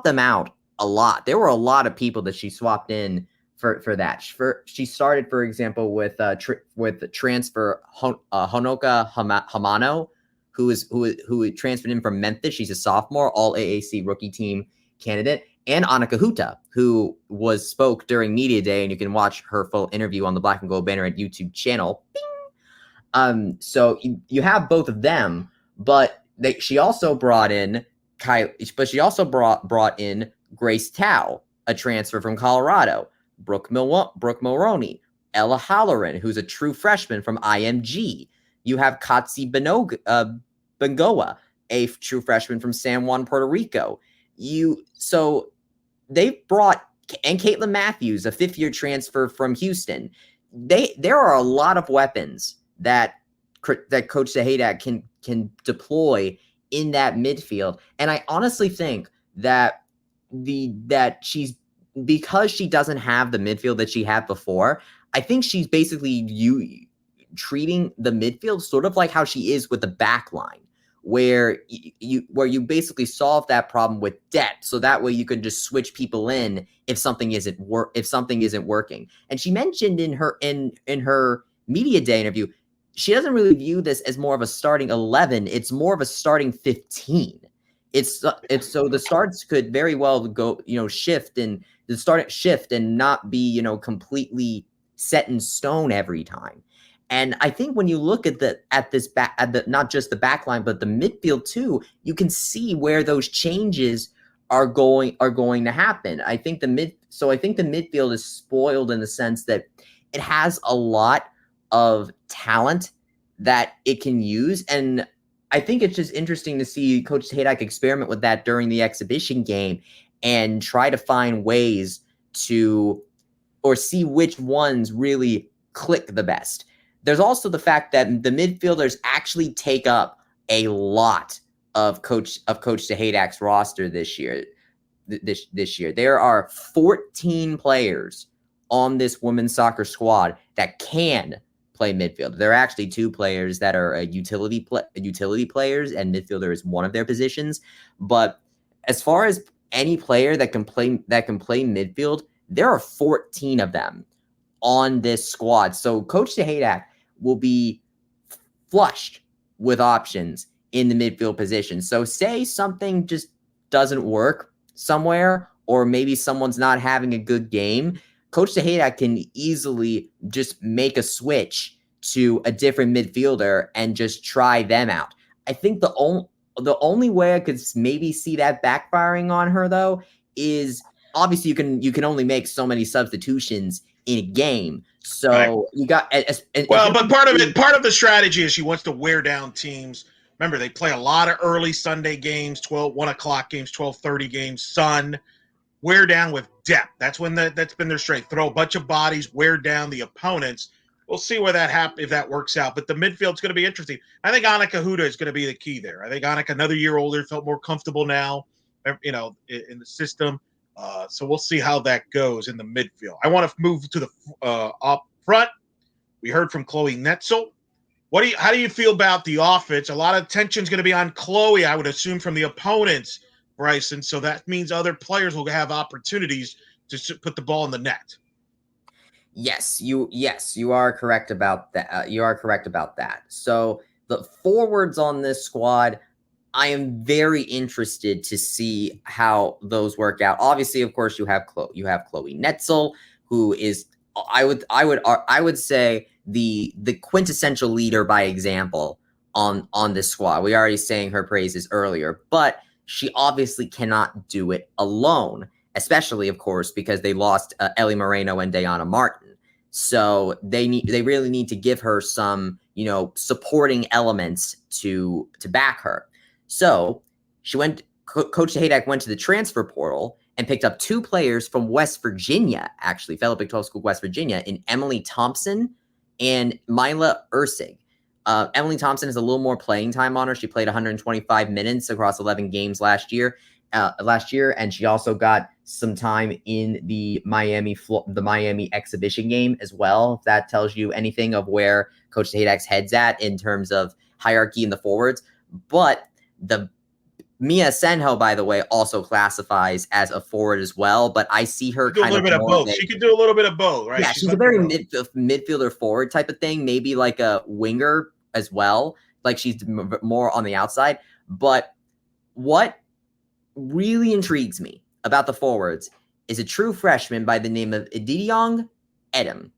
them out a lot. There were a lot of people that she swapped in for that. She started, for example, with transfer Honoka Hamano, who transferred in from Memphis. She's a sophomore, all AAC rookie team candidate, and Annika Huta, who spoke during Media Day, and you can watch her full interview on the Black and Gold Banner YouTube channel. Bing! So you have both of them, but she also brought in brought in Grace Tao, a transfer from Colorado, Brooke Mulroney, Ella Halloran, who's a true freshman from IMG. You have Katsi Bengoa, a true freshman from San Juan, Puerto Rico. So they brought, and Caitlin Matthews, a 5th-year transfer from Houston. There are a lot of weapons that Coach Sahaydak can deploy in that midfield, and I honestly think that because she doesn't have the midfield that she had before, I think she's basically treating the midfield sort of like how she is with the back line, where you basically solve that problem with depth, so that way you can just switch people in if something isn't working. And she mentioned in her Media Day interview, she doesn't really view this as more of a starting 11. It's more of a starting 15. It's so the starts could very well go, shift and start shift and not be, completely set in stone every time. And I think when you look at not just the back line, but the midfield too, you can see where those changes are going to happen. I think the midfield is spoiled in the sense that it has a lot of talent that it can use. And I think it's just interesting to see Coach Sahaydak experiment with that during the exhibition game and try to find ways or see which ones really click the best. There's also the fact that the midfielders actually take up a lot of Coach Sahaydak's roster this year. This year, there are 14 players on this women's soccer squad that can play midfield. There are actually 2 players that are utility players, and midfielder is one of their positions. But as far as any player that can play midfield, there are 14 of them on this squad. So Coach Sahaydak will be flushed with options in the midfield position. So say something just doesn't work somewhere, or maybe someone's not having a good game, Coach Sahaydak can easily just make a switch to a different midfielder and just try them out. I think the only way I could maybe see that backfiring on her, though, is obviously you can only make so many substitutions in a game. So right. You got but part of the strategy is she wants to wear down teams. Remember, they play a lot of early Sunday games, 1 o'clock games, 12:30 games, sun. Wear down with depth. That's been their strength. Throw a bunch of bodies, wear down the opponents. We'll see where that happens, if that works out. But the midfield's going to be interesting. I think Annika Huda is going to be the key there. I think Annika, another year older, felt more comfortable now, in the system. So we'll see how that goes in the midfield. I want to move to the up front. We heard from Chloe Netzel. How do you feel about the offense? A lot of attention is going to be on Chloe, I would assume, from the opponents, Bryson. So that means other players will have opportunities to put the ball in the net. Yes, you are correct about that. So the forwards on this squad, I am very interested to see how those work out. Obviously, of course, you have Chloe Netzel, who is I would say the quintessential leader by example on this squad. We already sang her praises earlier, but she obviously cannot do it alone, especially, of course, because they lost Ellie Moreno and Diana Martin. So they really need to give her some, supporting elements to back her. So Coach Sahaydak went to the transfer portal and picked up 2 players from West Virginia, actually, fellow Big 12 school West Virginia, in Emily Thompson and Mila Ursig. Emily Thompson has a little more playing time on her. She played 125 minutes across 11 games last year, and she also got some time in the Miami exhibition game as well. If that tells you anything of where Coach Sahaydak's head's at in terms of hierarchy in the forwards. But the Mia Senho, by the way, also classifies as a forward as well, but I see her kind of both. She could do a little bit of both, right? Yeah, she's a very midfielder forward type of thing, maybe like a winger as well, like she's more on the outside. But what really intrigues me about the forwards is a true freshman by the name of Eddi Etem.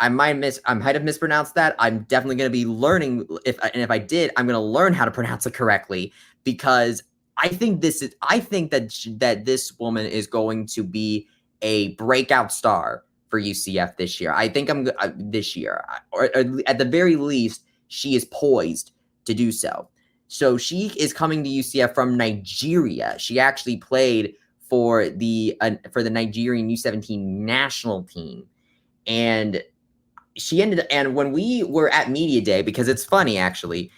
I might have mispronounced that. I'm definitely going to be learning. If I did, I'm going to learn how to pronounce it correctly, because I think that this woman is going to be a breakout star for UCF this year. I think this year, or at the very least, she is poised to do so. So she is coming to UCF from Nigeria. She actually played for the Nigerian U17 national team, and when we were at Media Day, because it's funny actually,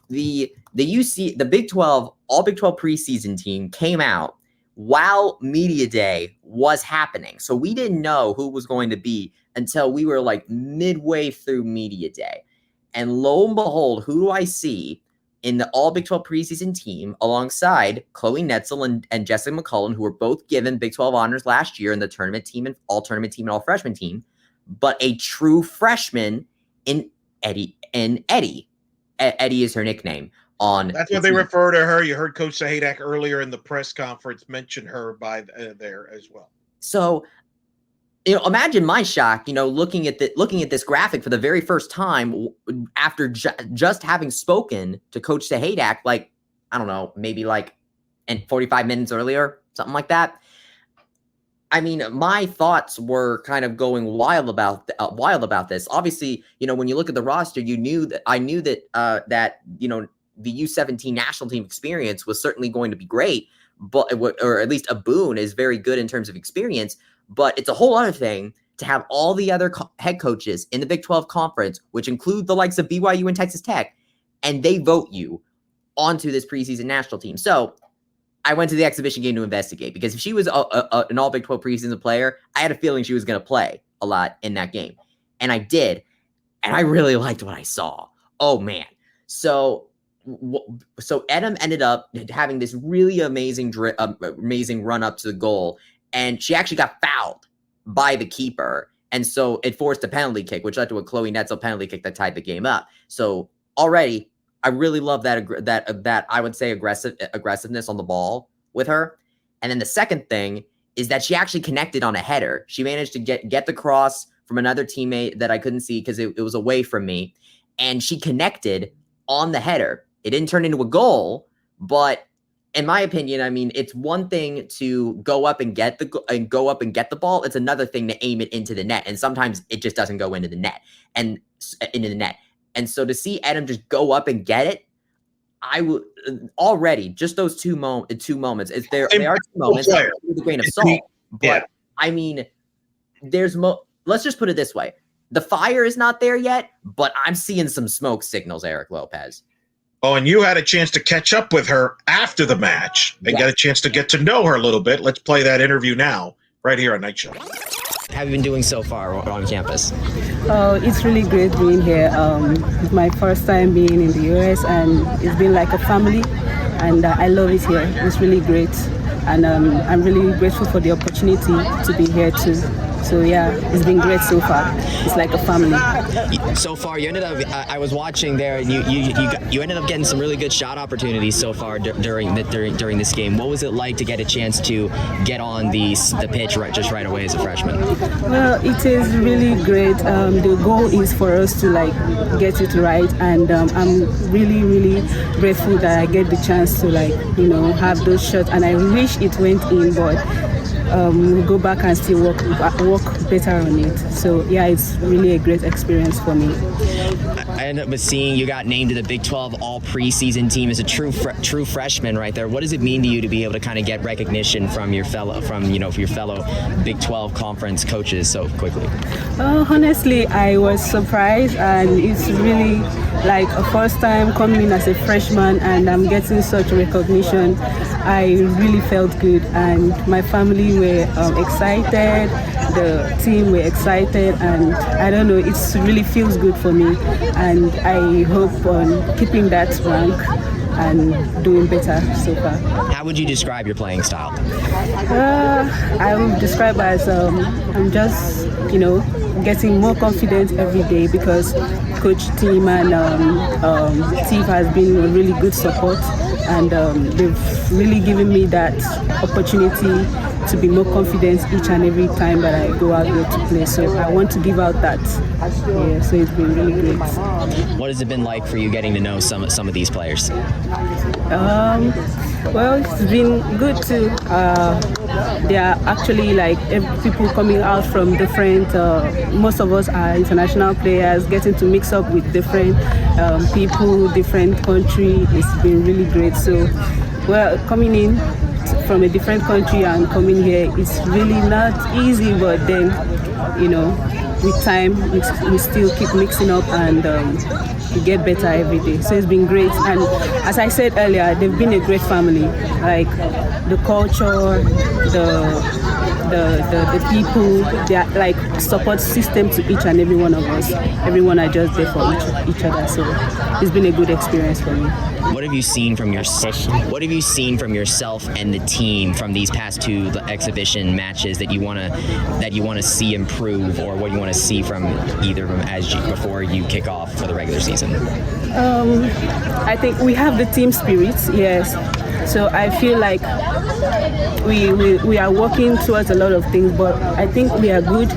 the Big 12 all Big 12 preseason team came out while Media Day was happening. So we didn't know who was going to be until we were like midway through Media Day. And lo and behold, who do I see in the all Big 12 preseason team alongside Chloe Netzel and Jessica McCullen, who were both given Big 12 honors last year in the tournament team and all freshman team, but a true freshman in Eddi. Eddi is her nickname. That's what they refer to her. You heard Coach Sahaydak earlier in the press conference mention her by there as well. So, imagine my shock, looking at this graphic for the very first time after just having spoken to Coach Sahaydak, like, I don't know, maybe like 45 minutes earlier, something like that. I mean, my thoughts were kind of going wild about this. Obviously, when you look at the roster, I knew that the U17 national team experience was certainly going to be great, or at least a boon is very good in terms of experience. But it's a whole other thing to have all the other head coaches in the Big 12 conference, which include the likes of BYU and Texas Tech, and they vote you onto this preseason national team. So I went to the exhibition game to investigate, because if she was an all Big 12 preseason player, I had a feeling she was going to play a lot in that game. And I did. And I really liked what I saw. Oh, man. So Etem ended up having this really amazing run up to the goal. And she actually got fouled by the keeper. And so it forced a penalty kick, which led to a Chloe Netzel penalty kick that tied the game up. So already, I really love that I would say aggressiveness on the ball with her. And then the second thing is that she actually connected on a header. She managed to get the cross from another teammate that I couldn't see because it was away from me. And she connected on the header. It didn't turn into a goal, but in my opinion, I mean, it's one thing to go up and get the ball. It's another thing to aim it into the net. And sometimes it just doesn't go into the net. And so to see Etem just go up and get it, I would already just those two moments. They are two moments with a grain of salt. But I mean, let's just put it this way: the fire is not there yet, but I'm seeing some smoke signals, Eric Lopez. Oh, and you had a chance to catch up with her after the match and get a chance to get to know her a little bit. Let's play that interview now, right here on Night Shift. How have you been doing so far on campus? Oh, it's really great being here. It's my first time being in the US, and it's been like a family, and I love it here. It's really great, and I'm really grateful for the opportunity to be here too. So yeah, it's been great so far. It's like a family. So far, you ended up. I was watching there, and you ended up getting some really good shot opportunities so far during this game. What was it like to get a chance to get on the pitch right away as a freshman? Well, it is really great. The goal is for us to get it right, and I'm really grateful that I get the chance to have those shots. And I wish it went in, but we'll go back and still work better on it. So yeah, it's really a great experience for me. I ended up with seeing you got named to the Big 12 all preseason team as a true freshman right there. What does it mean to you to be able to kind of get recognition from your fellow Big 12 conference coaches so quickly? Honestly, I was surprised, and it's really like a first time coming in as a freshman, and I'm getting such recognition. I really felt good, and my family were excited, the team were excited, and I don't know, it really feels good for me, and I hope on keeping that rank and doing better so far. How would you describe your playing style? I would describe as I'm just, getting more confident every day, because Coach Team and Tiff has been a really good support, and they've really given me that opportunity to be more confident each and every time that I go out there to play. So I want to give out that. Yeah, so it's been really great. What has it been like for you getting to know some of these players? Well, it's been good too. They are actually people coming out from different, most of us are international players, getting to mix up with different people, different country. It's been really great. So, well, coming in from a different country and coming here, it's really not easy, but then, with time, we still keep mixing up, and we get better every day. So it's been great. And as I said earlier, they've been a great family. Like the culture, the people, they are like support system to each and every one of us. Everyone are just there for each other. So it's been a good experience for me. What have you seen from yourself and the team from these past two exhibition matches that you want to see improve, or what you want to see from either of them before you kick off for the regular season? I think we have the team spirit, yes. So I feel like we are working towards a lot of things, but I think we are good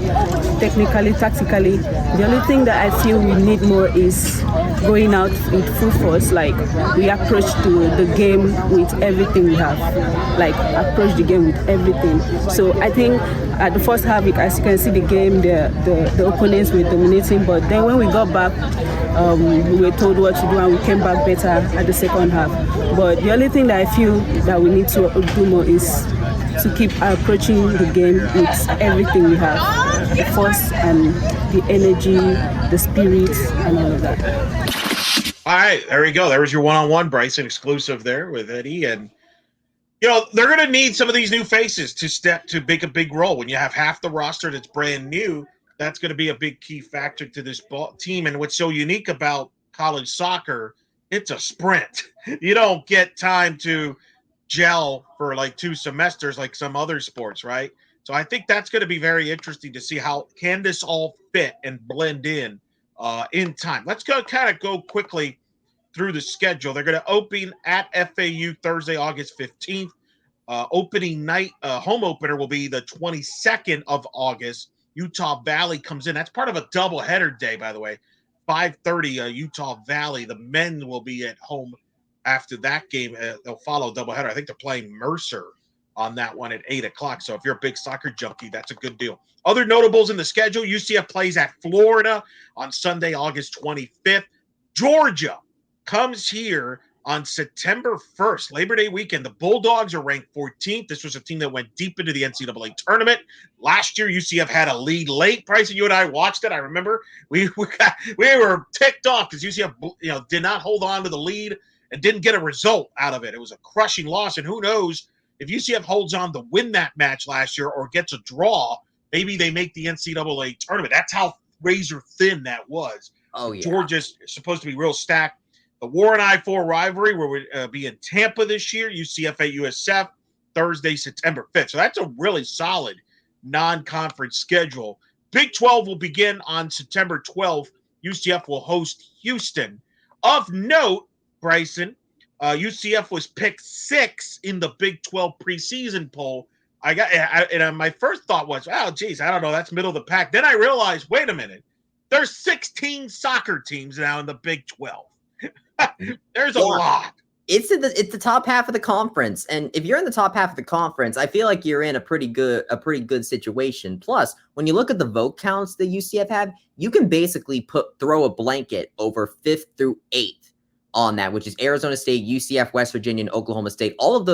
technically, tactically. The only thing that I feel we need more is going out with full force. Like we approach to the game with everything we have. Like approach the game with everything. So I think at the first half, as you can see, the game, the opponents were dominating. But then when we got back, we were told what to do, and we came back better at the second half. But the only thing that I feel that we need to do more is to keep approaching the game with everything we have, the force and the energy, the spirit, and all of that. All right, there we go. There was your one-on-one, Bryson, exclusive there with Eddi. And, they're going to need some of these new faces to make a big role. When you have half the roster that's brand new, that's going to be a big key factor to this team. And what's so unique about college soccer, it's a sprint. You don't get time to gel for like 2 semesters like some other sports, right? So I think that's going to be very interesting to see how can this all fit and blend in time. Let's go quickly through the schedule. They're going to open at FAU Thursday, August 15th. Opening night, home opener will be the 22nd of August. Utah Valley comes in. That's part of a doubleheader day, by the way. 5:30, Utah Valley. The men will be at home after that game. They'll follow doubleheader. I think they're playing Mercer on that one at 8 o'clock. So if you're a big soccer junkie, that's a good deal. Other notables in the schedule, UCF plays at Florida on Sunday, August 25th. Georgia comes here on September 1st, Labor Day weekend. The Bulldogs are ranked 14th. This was a team that went deep into the NCAA tournament. Last year, UCF had a lead late. Bryson, you and I watched it. I remember we were ticked off because UCF did not hold on to the lead and didn't get a result out of it. It was a crushing loss, and who knows if UCF holds on to win that match last year or gets a draw, maybe they make the NCAA tournament. That's how razor thin that was. Oh, yeah. Georgia's supposed to be real stacked. The Warren I-4 rivalry will be in Tampa this year, UCF at USF, Thursday, September 5th. So that's a really solid non-conference schedule. Big 12 will begin on September 12th. UCF will host Houston. Of note, Bryson, UCF was picked 6 in the Big 12 preseason poll. My first thought was, oh, geez, I don't know, that's middle of the pack. Then I realized, wait a minute, there's 16 soccer teams now in the Big 12. There's a lot. It's the top half of the conference, and if you're in the top half of the conference, I feel like you're in a pretty good situation. Plus, when you look at the vote counts that UCF have, you can basically throw a blanket over 5th through 8th on that, which is Arizona State, UCF, West Virginia, and Oklahoma State. All of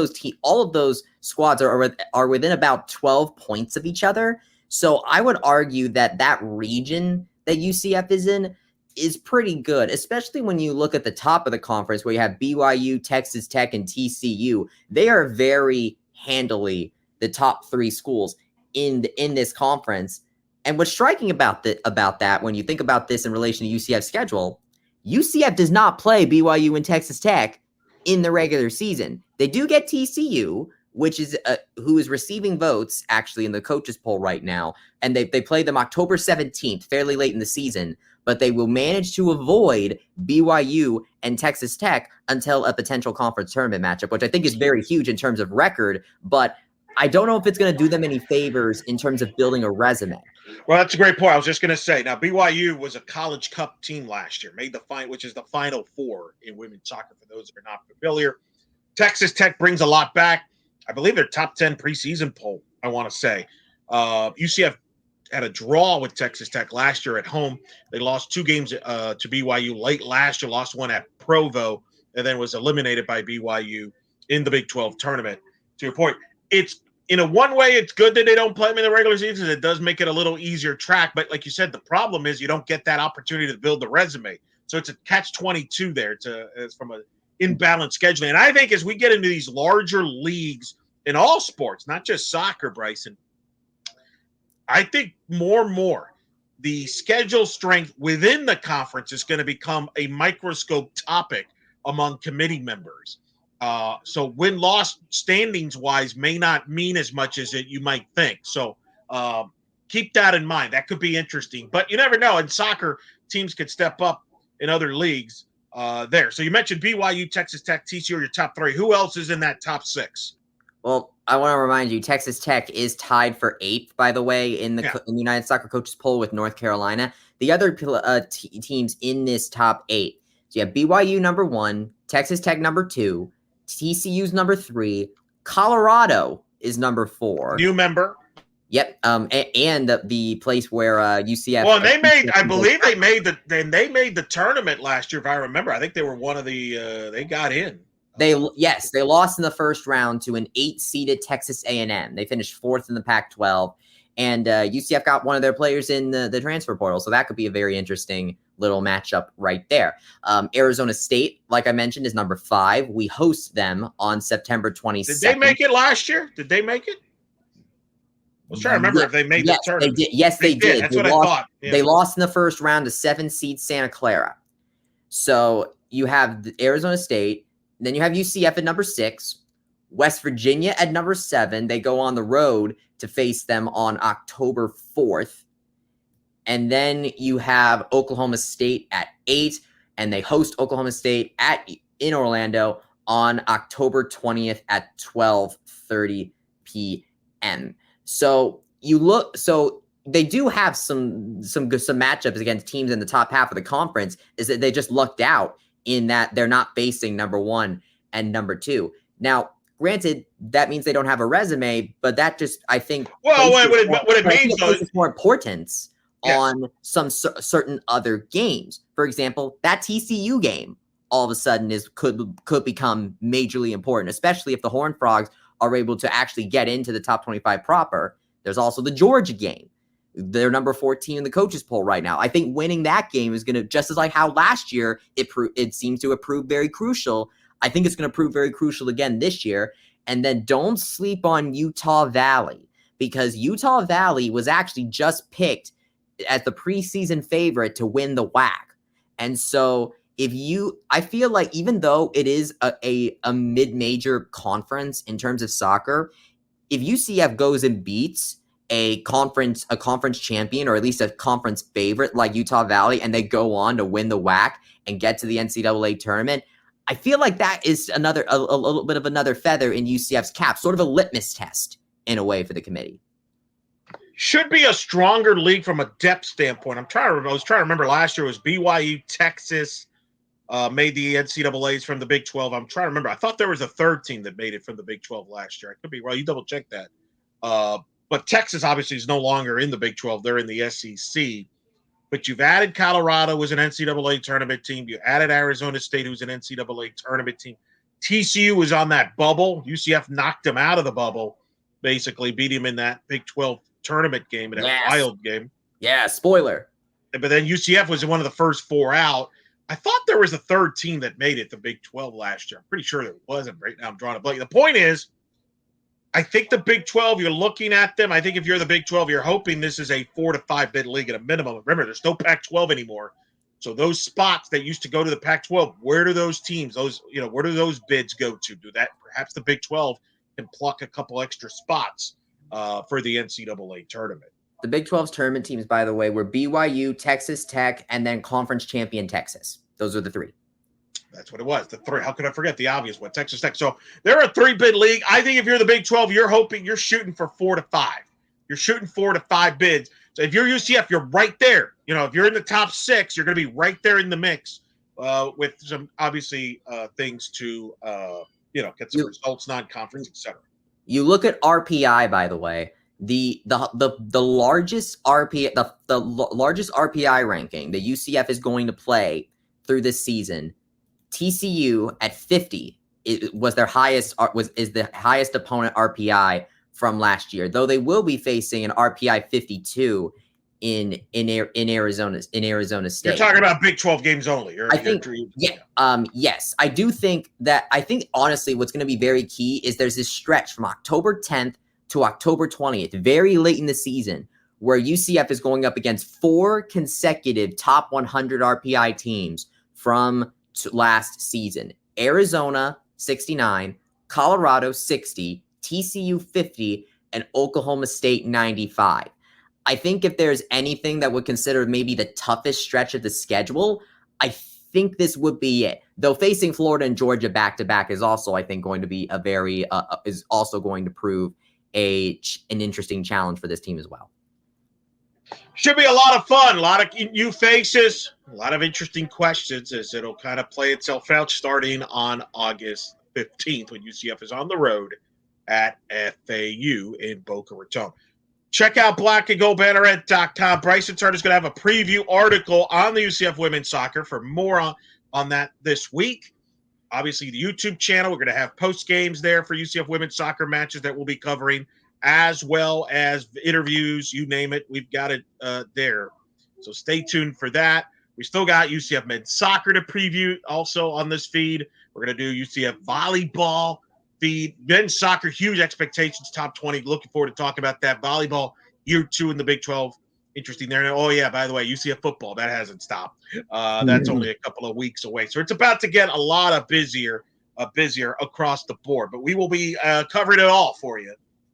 those squads are within about 12 points of each other. So I would argue that region that UCF is in is pretty good, especially when you look at the top of the conference where you have BYU, Texas Tech, and TCU. They are very handily the top 3 schools in this conference. And what's striking about that, when you think about this in relation to UCF's schedule, UCF does not play BYU and Texas Tech in the regular season. They do get TCU, which is who is receiving votes actually in the coaches poll right now, and they play them October 17th, fairly late in the season. But they will manage to avoid BYU and Texas Tech until a potential conference tournament matchup, which I think is very huge in terms of record, but I don't know if it's going to do them any favors in terms of building a resume. Well, that's a great point. I was just going to say, now BYU was a College Cup team last year, made the final, which is the Final Four in women's soccer for those that are not familiar. Texas Tech brings a lot back. I believe they're top 10 preseason poll, I want to say. UCF had a draw with Texas Tech last year at home. They lost 2 games to BYU late last year, lost one at Provo, and then was eliminated by BYU in the Big 12 tournament. To your point, it's in a one way, it's good that they don't play them in the regular season. It does make it a little easier track. But like you said, the problem is you don't get that opportunity to build the resume. So it's a catch-22 there. It's from an imbalanced scheduling. And I think as we get into these larger leagues in all sports, not just soccer, Bryson, I think more and more the schedule strength within the conference is going to become a microscope topic among committee members. So win-loss standings-wise may not mean as much as you might think. So keep that in mind. That could be interesting. But you never know. In soccer, teams could step up in other leagues there. So you mentioned BYU, Texas Tech, TCU are your top 3. Who else is in that top 6? Well, I want to remind you, Texas Tech is tied for 8th, by the way, in the United Soccer Coaches poll with North Carolina. The other teams in this top 8. So you have BYU number 1, Texas Tech number 2, TCU's number 3, Colorado is number 4. New member. Yep. And the place where UCF. Well, I believe they made the tournament last year, if I remember. I think they were one of the. They got in. They lost in the first round to an 8-seeded Texas A&M. They finished 4th in the Pac-12, and UCF got one of their players in the transfer portal, so that could be a very interesting little matchup right there. Arizona State, like I mentioned, is number 5. We host them on September 22nd. Did they make it last year? Did they make it? I was trying to remember if they made the tournament. They did. Yes, they did. That's what I thought. Yeah. They lost in the first round to 7-seed Santa Clara. So you have Arizona State. Then you have UCF at number 6, West Virginia at number 7. They go on the road to face them on October 4th. And then you have Oklahoma State at 8, and they host Oklahoma State in Orlando on October 20th at 12:30 p.m. So they do have some matchups against teams in the top half of the conference. Is that they just lucked out in that they're not facing number 1 and number 2. Now, granted, that means they don't have a resume, but that just, I think, what it means is more importance on some certain other games. For example, that TCU game all of a sudden could become majorly important, especially if the Horned Frogs are able to actually get into the top 25 proper. There's also the Georgia game. They're number 14 in the coaches poll right now. I think winning that game is going to, just as like how last year it seems to have proved very crucial, I think it's going to prove very crucial again this year. And then don't sleep on Utah Valley, because Utah Valley was actually just picked as the preseason favorite to win the WAC. And so I feel like even though it is a mid-major conference in terms of soccer, if UCF goes and beats a conference champion, or at least a conference favorite like Utah Valley, and they go on to win the WAC and get to the NCAA tournament, I feel like that is a little bit of another feather in UCF's cap, sort of a litmus test in a way for the committee. Should be a stronger league from a depth standpoint. I was trying to remember last year was BYU, Texas made the NCAAs from the Big 12. I'm trying to remember. I thought there was a third team that made it from the Big 12 last year. I could be wrong. You double check that. But Texas obviously is no longer in the Big 12. They're in the SEC. But you've added Colorado as an NCAA tournament team. You added Arizona State, who's an NCAA tournament team. TCU was on that bubble. UCF knocked them out of the bubble, basically beat him in that Big 12 tournament game, in that wild game. Yeah, spoiler. But then UCF was one of the first 4 out. I thought there was a third team that made it the Big 12 last year. I'm pretty sure there wasn't. Right now I'm drawing a blank. The point is, I think the Big 12, you're looking at them. I think if you're the Big 12, you're hoping this is a 4 to 5 bid league at a minimum. Remember, there's no Pac-12 anymore. So those spots that used to go to the Pac-12, where do those teams, where do those bids go to? Do that? Perhaps the Big 12 can pluck a couple extra spots for the NCAA tournament. The Big 12's tournament teams, by the way, were BYU, Texas Tech, and then conference champion Texas. Those are the 3. That's what it was. The 3. How could I forget the obvious one? Texas Tech. So they're a 3-bid league. I think if you're the Big 12, you're shooting for 4 to 5. You're shooting 4 to 5 bids. So if you're UCF, you're right there. If you're in the top 6, you're going to be right there in the mix with some obviously things to get some results, non-conference, etc. You look at RPI, by the way. The largest RPI, the largest RPI ranking that UCF is going to play through this season, TCU at 50 is the highest opponent RPI from last year. Though they will be facing an RPI 52 in Arizona State. You're talking about Big 12 games only. Yes. I think honestly what's going to be very key is there's this stretch from October 10th to October 20th, very late in the season, where UCF is going up against 4 consecutive top 100 RPI teams from last season. Arizona 69, Colorado 60, TCU 50, and Oklahoma State 95. I think if there's anything that would consider maybe the toughest stretch of the schedule, I think this would be it. Though facing Florida and Georgia back-to-back is also, I think, going to be a very is also going to prove an interesting challenge for this team as well. Should be a lot of fun, a lot of new faces, a lot of interesting questions as it'll kind of play itself out starting on August 15th when UCF is on the road at FAU in Boca Raton. Check out blackandgoldbanneret.com. Bryson Turner is going to have a preview article on the UCF women's soccer for more on that this week. Obviously, the YouTube channel, we're going to have post games there for UCF women's soccer matches that we'll be covering, as well as interviews, you name it. We've got it there. So stay tuned for that. We still got UCF men's soccer to preview also on this feed. We're going to do UCF volleyball feed. Men's soccer, huge expectations, top 20. Looking forward to talking about that. Volleyball, year 2 in the Big 12. Interesting there. Oh, yeah, by the way, UCF football, that hasn't stopped. That's only a couple of weeks away. So it's about to get a lot of busier across the board. But we will be covering it all for you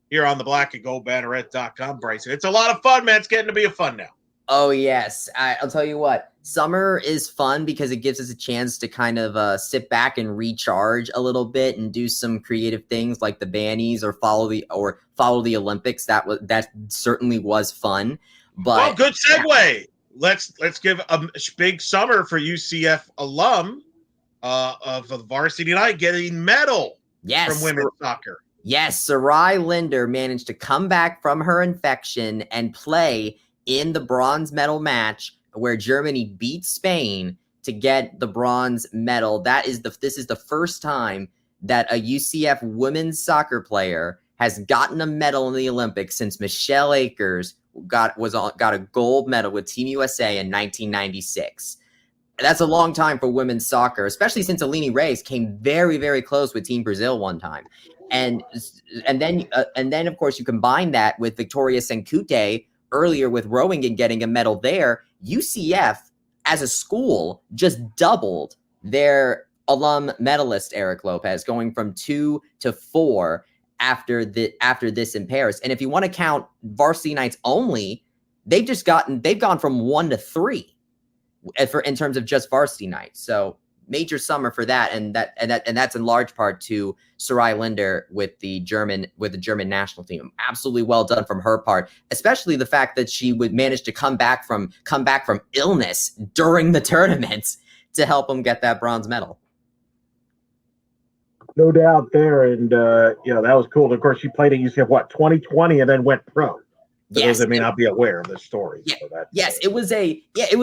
here on the blackandgoldbanneret.com, Bryson. It's a lot of fun, man. It's getting to be a fun now. Oh, yes. I'll tell you what. Summer is fun because it gives us a chance to kind of sit back and recharge a little bit and do some creative things like the bannies or follow the Olympics. That certainly was fun. But good segue. Yeah. Let's give a big summer for UCF alum of the varsity night getting medal from women's soccer. Yes, Sarai Linder managed to come back from her infection and play in the bronze medal match where Germany beat Spain to get the bronze medal. This is the first time that a UCF women's soccer player has gotten a medal in the Olympics since Michelle Akers got a gold medal with Team USA in 1996. That's a long time for women's soccer, especially since Aline Reyes came very, very close with Team Brazil one time. And then of course you combine that with Victoria Senkute earlier with rowing and getting a medal there. UCF as a school just doubled their alum medalist Eric Lopez, going from 2 to 4 after this in Paris. And if you want to count varsity nights only, they've gone from 1 to 3 in terms of just varsity nights. So major summer for that, and that's in large part to Sarai Linder with the German national team. Absolutely well done from her part, especially the fact that she would manage to come back from illness during the tournaments to help them get that bronze medal. No doubt there, and that was cool. And of course, she played at UCF 2020, and then went pro. For those that may not be aware of this story. Yeah. So it was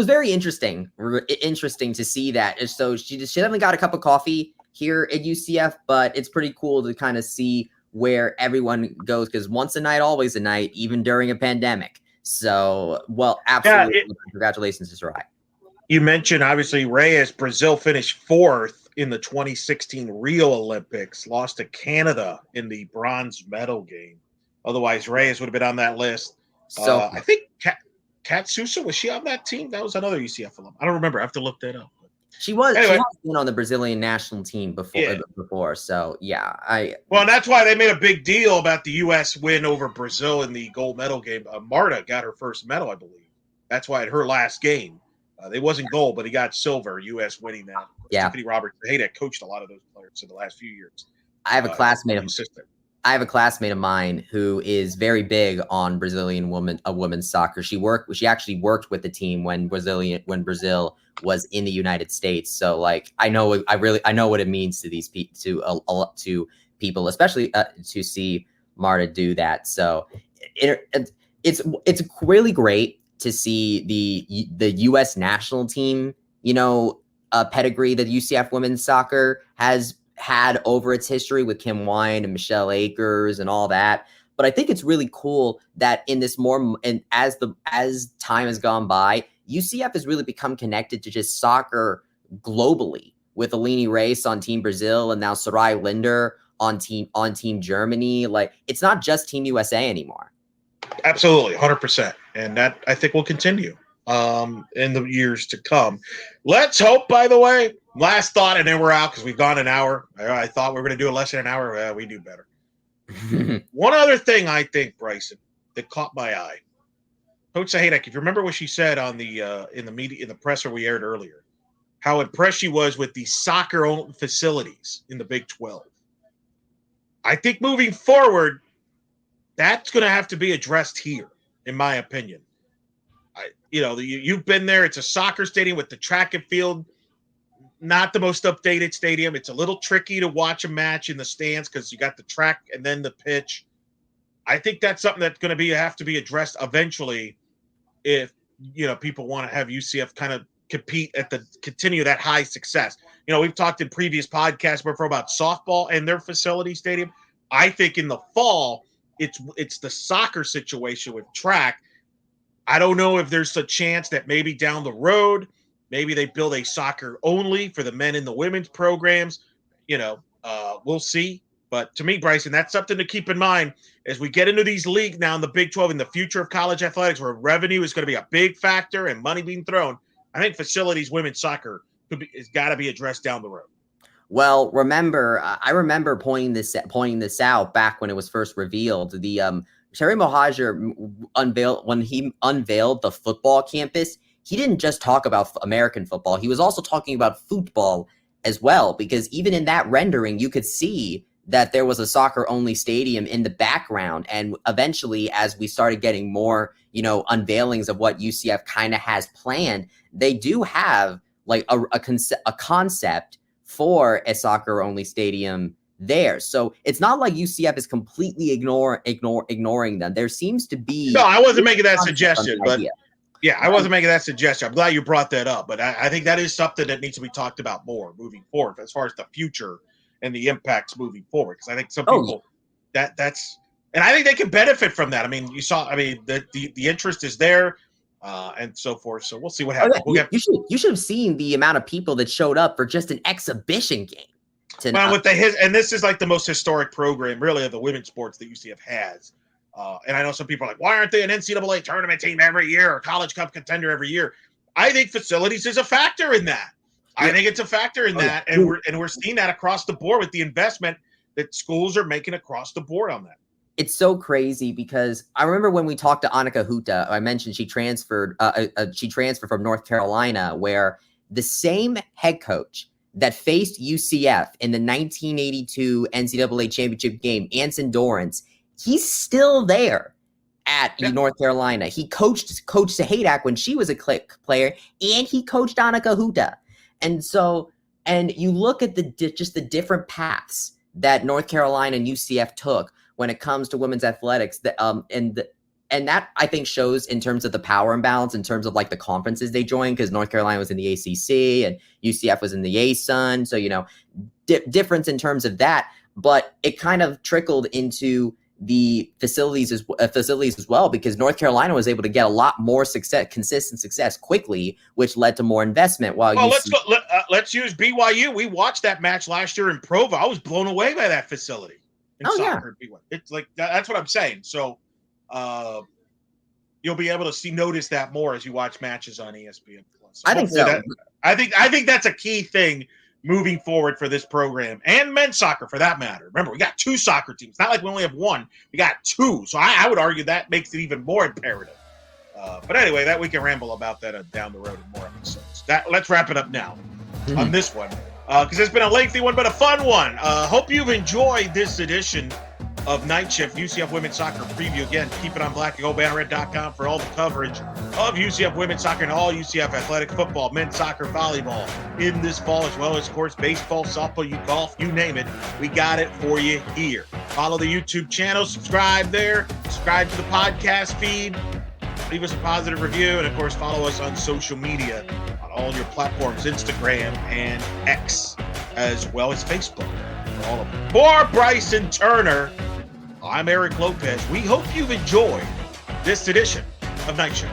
very interesting to see that. So she definitely got a cup of coffee here at UCF, but it's pretty cool to kind of see where everyone goes, because once a night, always a night, even during a pandemic. So, absolutely. Congratulations to Sarai. You mentioned, obviously, Reyes. Brazil finished 4th in the 2016 Rio Olympics, lost to Canada in the bronze medal game. Otherwise, Reyes would have been on that list. So I think Kat Sousa, was she on that team? That was another UCF alum. I don't remember. I have to look that up. She was. Anyway. She has been on the Brazilian national team before. So yeah, Well, that's why they made a big deal about the U.S. win over Brazil in the gold medal game. Marta got her first medal, I believe. That's why at her last game, it wasn't gold, but he got silver. U.S. winning that. Yeah. Tiffany Roberts Sahaydak coached a lot of those players in the last few years. I have a classmate of mine who is very big on women's soccer. She actually worked with the team when Brazil was in the United States. So like I know what it means to these people, especially to see Marta do that. So it's really great to see the U.S. national team, pedigree that UCF women's soccer has had over its history with Kim Wine and Michelle Akers and all that. But I think it's really cool that as time has gone by, UCF has really become connected to just soccer globally, with Aline Reyes on Team Brazil and now Sarai Linder on Team Germany. Like, it's not just Team USA anymore. Absolutely, 100%. And that, I think, will continue in the years to come. Let's hope, by the way, last thought, and then we're out because we've gone an hour. I thought we were going to do less than an hour. Well, we do better. One other thing I think, Bryson, that caught my eye. Coach Sahaydak, if you remember what she said on the in the presser we aired earlier, how impressed she was with the soccer facilities in the Big 12. I think moving forward, that's going to have to be addressed here, in my opinion. You've been there. It's a soccer stadium with the track and field, not the most updated stadium. It's a little tricky to watch a match in the stands because you got the track and then the pitch. I think that's something that's going to have to be addressed eventually if people want to have UCF kind of continue that high success. We've talked in previous podcasts before about softball and their facility stadium. I think in the fall, it's the soccer situation with track. I don't know if there's a chance that maybe down the road, maybe they build a soccer only for the men and the women's programs. We'll see. But to me, Bryson, that's something to keep in mind as we get into these leagues now in the Big 12, in the future of college athletics, where revenue is going to be a big factor and money being thrown. I think facilities, women's soccer has got to be addressed down the road. Well, I remember pointing this out back when it was first revealed. The Terry Mohajir unveiled the football campus. He didn't just talk about American football. He was also talking about football as well, because even in that rendering, you could see that there was a soccer-only stadium in the background. And eventually, as we started getting more, unveilings of what UCF kind of has planned, they do have like a concept for a soccer-only stadium there. So it's not like UCF is completely ignoring them. There seems to be... No, I wasn't making that suggestion, but... Yeah, I wasn't making that suggestion. I'm glad you brought that up, but I think that is something that needs to be talked about more moving forward as far as the future and the impacts moving forward. Because I think some people that's and I think they can benefit from that. I mean, the interest is there and so forth. So we'll see what happens. You should have seen the amount of people that showed up for just an exhibition game. And this is like the most historic program, really, of the women's sports that UCF has. And I know some people are like, why aren't they an NCAA tournament team every year or college cup contender every year? I think facilities is a factor in that. I think it's a factor in that. And we're seeing that across the board with the investment that schools are making across the board on that. It's so crazy because I remember when we talked to Annika Huta, I mentioned she transferred from North Carolina, where the same head coach that faced UCF in the 1982 NCAA championship game, Anson Dorrance, he's still there at North Carolina. He coached Sahaydak when she was a player, and he coached Annika Huta. And you look at just the different paths that North Carolina and UCF took when it comes to women's athletics. And that I think shows in terms of the power imbalance, in terms of like the conferences they joined, because North Carolina was in the ACC and UCF was in the ASUN. So, difference in terms of that, but it kind of trickled into the facilities as well, because North Carolina was able to get a lot more consistent success quickly, which led to more investment. Let's use BYU. We watched that match last year in Provo. I was blown away by that facility in soccer. Yeah. It's like that's what I'm saying. So you'll be able to notice that more as you watch matches on ESPN Plus. I think so. I think that's a key thing moving forward for this program and men's soccer for that matter. Remember, we got 2 soccer teams. Not like we only have 1. We got 2. So I would argue that makes it even more imperative. But anyway, that we can ramble about that down the road in more episodes. Let's wrap it up now on this one because it's been a lengthy one, but a fun one. Hope you've enjoyed this edition of Night Shift UCF Women's Soccer Preview. Again, keep it on blackandgoldbanneret.com for all the coverage of UCF Women's Soccer and all UCF athletic football, men's soccer, volleyball in this fall, as well as, of course, baseball, softball, golf, you name it. We got it for you here. Follow the YouTube channel, subscribe there, subscribe to the podcast feed, leave us a positive review, and, of course, follow us on social media on all your platforms, Instagram and X, as well as Facebook. All of them. For Bryson Turner, I'm Eric Lopez. We hope you've enjoyed this edition of Night Shift.